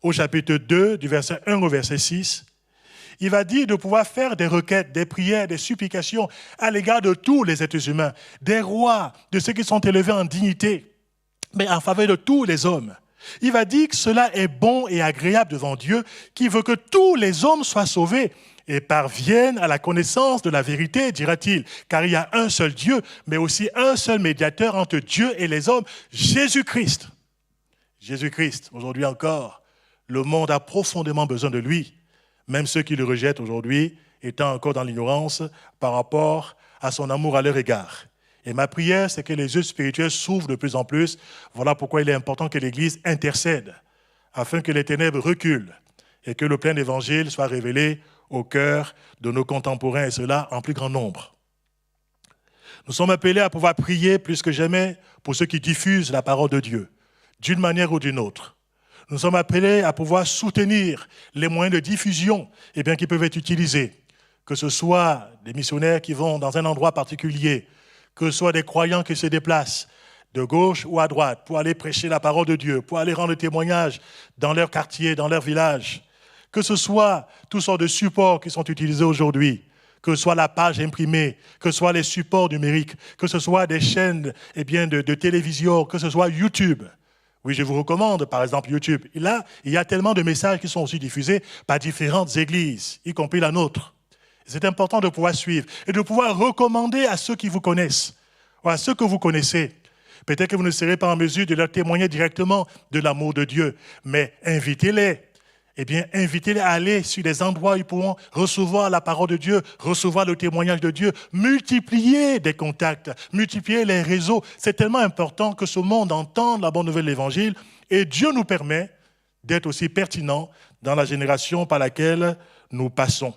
au chapitre 2, du verset 1 au verset 6. Il va dire de pouvoir faire des requêtes, des prières, des supplications à l'égard de tous les êtres humains, des rois, de ceux qui sont élevés en dignité, mais en faveur de tous les hommes. Il va dire que cela est bon et agréable devant Dieu, qui veut que tous les hommes soient sauvés et parviennent à la connaissance de la vérité, dira-t-il, car il y a un seul Dieu, mais aussi un seul médiateur entre Dieu et les hommes, Jésus-Christ. Jésus-Christ. Aujourd'hui encore, le monde a profondément besoin de lui, même ceux qui le rejettent aujourd'hui étant encore dans l'ignorance par rapport à son amour à leur égard. Et ma prière, c'est que les yeux spirituels s'ouvrent de plus en plus. Voilà pourquoi il est important que l'Église intercède, afin que les ténèbres reculent et que le plein évangile soit révélé au cœur de nos contemporains, et cela en plus grand nombre. Nous sommes appelés à pouvoir prier plus que jamais pour ceux qui diffusent la parole de Dieu, d'une manière ou d'une autre. Nous sommes appelés à pouvoir soutenir les moyens de diffusion qui peuvent être utilisés, que ce soit des missionnaires qui vont dans un endroit particulier, que ce soit des croyants qui se déplacent de gauche ou à droite pour aller prêcher la parole de Dieu, pour aller rendre témoignage dans leur quartier, dans leur village, que ce soit toutes sortes de supports qui sont utilisés aujourd'hui, que ce soit la page imprimée, que ce soit les supports numériques, que ce soit des chaînes de télévision, que ce soit YouTube. Oui, je vous recommande, par exemple, YouTube. Et là, il y a tellement de messages qui sont aussi diffusés par différentes églises, y compris la nôtre. C'est important de pouvoir suivre et de pouvoir recommander à ceux qui vous connaissent, ou à ceux que vous connaissez. Peut-être que vous ne serez pas en mesure de leur témoigner directement de l'amour de Dieu, mais invitez-les. Invitez-les à aller sur des endroits où ils pourront recevoir la parole de Dieu, recevoir le témoignage de Dieu, multiplier des contacts, multiplier les réseaux. C'est tellement important que ce monde entende la bonne nouvelle de l'Évangile et Dieu nous permet d'être aussi pertinents dans la génération par laquelle nous passons.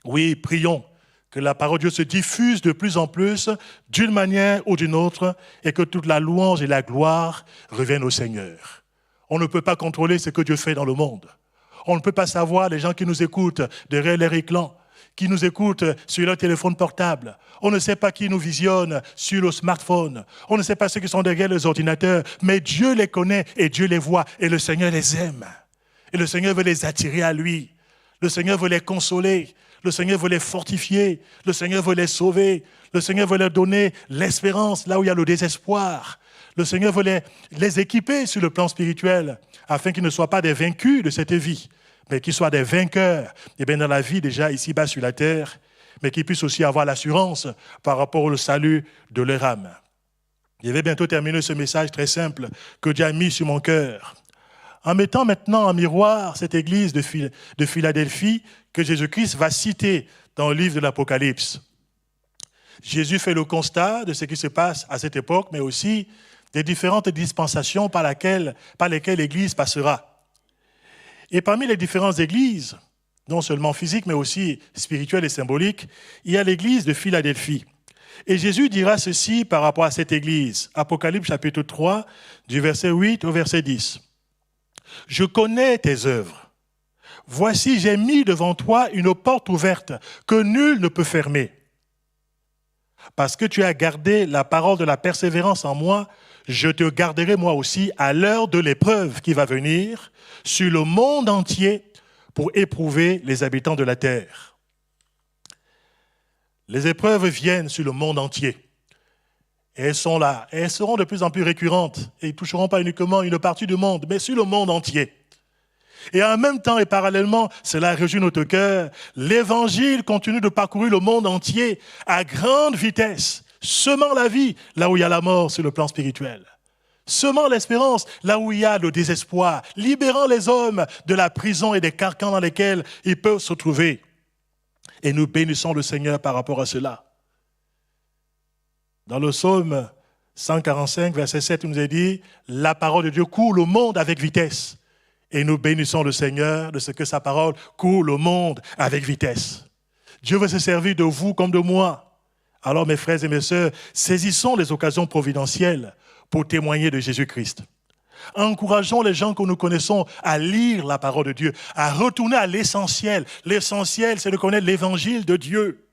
Oui, prions que la parole de Dieu se diffuse de plus en plus d'une manière ou d'une autre et que toute la louange et la gloire reviennent au Seigneur. On ne peut pas contrôler ce que Dieu fait dans le monde. On ne peut pas savoir les gens qui nous écoutent derrière leur écran, qui nous écoutent sur leur téléphone portable. On ne sait pas qui nous visionne sur le smartphone. On ne sait pas ceux qui sont derrière les ordinateurs. Mais Dieu les connaît et Dieu les voit. Et le Seigneur les aime. Et le Seigneur veut les attirer à lui. Le Seigneur veut les consoler. Le Seigneur veut les fortifier. Le Seigneur veut les sauver. Le Seigneur veut leur donner l'espérance là où il y a le désespoir. Le Seigneur veut les équiper sur le plan spirituel afin qu'ils ne soient pas des vaincus de cette vie, mais qu'ils soient des vainqueurs dans la vie déjà ici-bas sur la terre, mais qu'ils puissent aussi avoir l'assurance par rapport au salut de leur âme. Je vais bientôt terminer ce message très simple que Dieu a mis sur mon cœur. En mettant maintenant en miroir cette église de Philadelphie que Jésus-Christ va citer dans le livre de l'Apocalypse. Jésus fait le constat de ce qui se passe à cette époque, mais aussi des différentes dispensations par lesquelles l'Église passera. Et parmi les différentes églises, non seulement physiques, mais aussi spirituelles et symboliques, il y a l'église de Philadelphie. Et Jésus dira ceci par rapport à cette église. Apocalypse chapitre 3, du verset 8 au verset 10. « Je connais tes œuvres. Voici, j'ai mis devant toi une porte ouverte que nul ne peut fermer. Parce que tu as gardé la parole de la persévérance en moi, je te garderai moi aussi à l'heure de l'épreuve qui va venir sur le monde entier pour éprouver les habitants de la terre. » Les épreuves viennent sur le monde entier. Et elles sont là. Et elles seront de plus en plus récurrentes. Et ils ne toucheront pas uniquement une partie du monde, mais sur le monde entier. Et en même temps et parallèlement, cela réjouit notre cœur, l'Évangile continue de parcourir le monde entier à grande vitesse, semant la vie là où il y a la mort sur le plan spirituel, semant l'espérance là où il y a le désespoir, libérant les hommes de la prison et des carcans dans lesquels ils peuvent se trouver. Et nous bénissons le Seigneur par rapport à cela. Dans le psaume 145, verset 7, il nous est dit « La parole de Dieu coule au monde avec vitesse ». Et nous bénissons le Seigneur de ce que sa parole coule au monde avec vitesse. Dieu veut se servir de vous comme de moi. Alors mes frères et mes sœurs, saisissons les occasions providentielles pour témoigner de Jésus-Christ. Encourageons les gens que nous connaissons à lire la parole de Dieu, à retourner à l'essentiel. L'essentiel, c'est de connaître l'évangile de Dieu.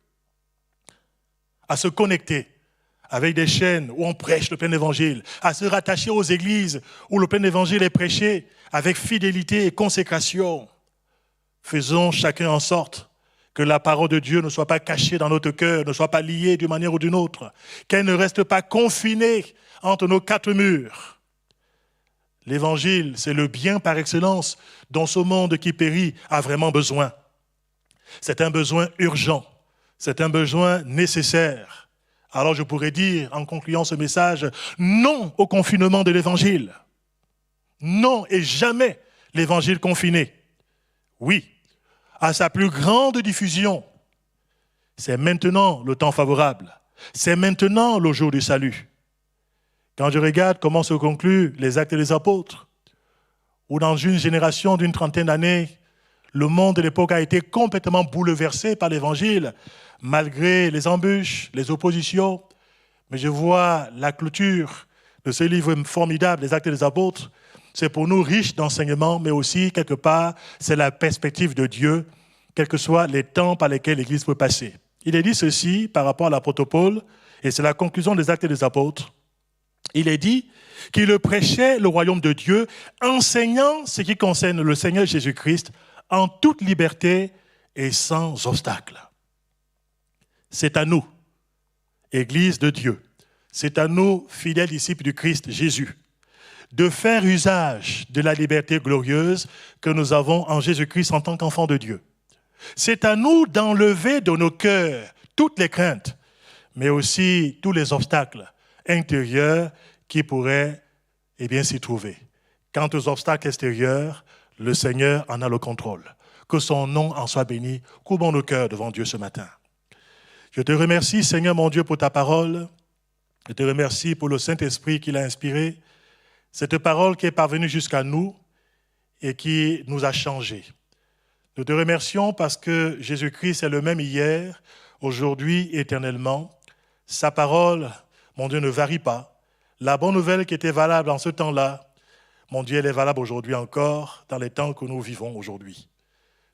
À se connecter avec des chaînes où on prêche le plein évangile, à se rattacher aux églises où le plein évangile est prêché avec fidélité et consécration. Faisons chacun en sorte que la parole de Dieu ne soit pas cachée dans notre cœur, ne soit pas liée d'une manière ou d'une autre, qu'elle ne reste pas confinée entre nos quatre murs. L'évangile, c'est le bien par excellence dont ce monde qui périt a vraiment besoin. C'est un besoin urgent, c'est un besoin nécessaire. Alors je pourrais dire, en concluant ce message, non au confinement de l'évangile. Non et jamais l'évangile confiné. Oui, à sa plus grande diffusion. C'est maintenant le temps favorable. C'est maintenant le jour du salut. Quand je regarde comment se concluent les Actes des Apôtres, où dans une génération d'une trentaine d'années, le monde de l'époque a été complètement bouleversé par l'évangile, malgré les embûches, les oppositions. Mais je vois la clôture de ce livre formidable, les Actes des Apôtres. C'est pour nous riche d'enseignements, mais aussi, quelque part, c'est la perspective de Dieu, quels que soient les temps par lesquels l'Église peut passer. Il est dit ceci par rapport à l'apôtre Paul, et c'est la conclusion des Actes des Apôtres. Il est dit qu'il prêchait le royaume de Dieu, enseignant ce qui concerne le Seigneur Jésus-Christ en toute liberté et sans obstacle. C'est à nous, Église de Dieu, c'est à nous, fidèles disciples du Christ Jésus, de faire usage de la liberté glorieuse que nous avons en Jésus-Christ en tant qu'enfants de Dieu. C'est à nous d'enlever de nos cœurs toutes les craintes, mais aussi tous les obstacles intérieurs qui pourraient s'y trouver. Quant aux obstacles extérieurs, le Seigneur en a le contrôle. Que son nom en soit béni. Courbons nos cœurs devant Dieu ce matin. Je te remercie, Seigneur mon Dieu, pour ta parole. Je te remercie pour le Saint-Esprit qui l'a inspiré. Cette parole qui est parvenue jusqu'à nous et qui nous a changés. Nous te remercions parce que Jésus-Christ est le même hier, aujourd'hui, éternellement. Sa parole, mon Dieu, ne varie pas. La bonne nouvelle qui était valable en ce temps-là, mon Dieu, elle est valable aujourd'hui encore, dans les temps que nous vivons aujourd'hui.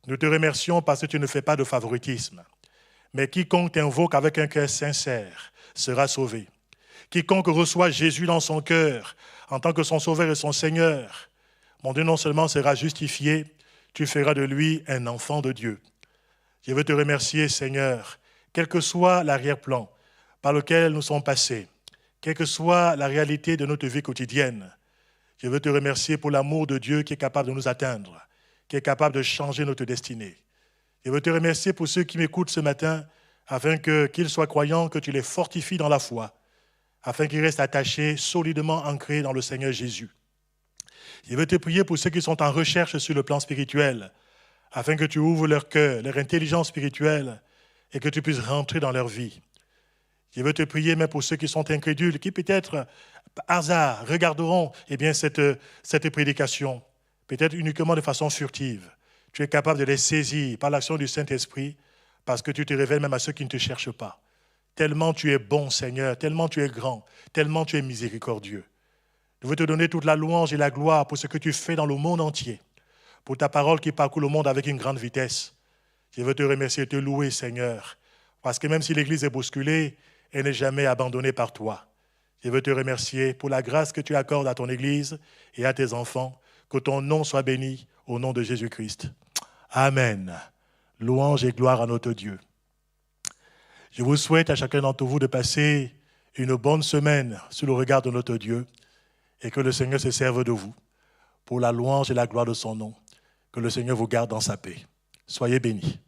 Nous te remercions parce que tu ne fais pas de favoritisme. Mais quiconque t'invoque avec un cœur sincère sera sauvé. Quiconque reçoit Jésus dans son cœur, en tant que son Sauveur et son Seigneur, mon Dieu non seulement sera justifié, tu feras de lui un enfant de Dieu. Je veux te remercier, Seigneur, quel que soit l'arrière-plan par lequel nous sommes passés, quelle que soit la réalité de notre vie quotidienne. Je veux te remercier pour l'amour de Dieu qui est capable de nous atteindre, qui est capable de changer notre destinée. Je veux te remercier pour ceux qui m'écoutent ce matin, afin qu'ils soient croyants, que tu les fortifies dans la foi, afin qu'ils restent attachés, solidement ancrés dans le Seigneur Jésus. Je veux te prier pour ceux qui sont en recherche sur le plan spirituel, afin que tu ouvres leur cœur, leur intelligence spirituelle, et que tu puisses rentrer dans leur vie. Je veux te prier même pour ceux qui sont incrédules, qui peut-être, par hasard, regarderont cette prédication, peut-être uniquement de façon furtive. Tu es capable de les saisir par l'action du Saint-Esprit, parce que tu te révèles même à ceux qui ne te cherchent pas. Tellement tu es bon, Seigneur, tellement tu es grand, tellement tu es miséricordieux. Je veux te donner toute la louange et la gloire pour ce que tu fais dans le monde entier, pour ta parole qui parcourt le monde avec une grande vitesse. Je veux te remercier et te louer, Seigneur, parce que même si l'Église est bousculée, elle n'est jamais abandonnée par toi. Je veux te remercier pour la grâce que tu accordes à ton Église et à tes enfants. Que ton nom soit béni au nom de Jésus-Christ. Amen. Louange et gloire à notre Dieu. Je vous souhaite à chacun d'entre vous de passer une bonne semaine sous le regard de notre Dieu et que le Seigneur se serve de vous pour la louange et la gloire de son nom. Que le Seigneur vous garde dans sa paix. Soyez bénis.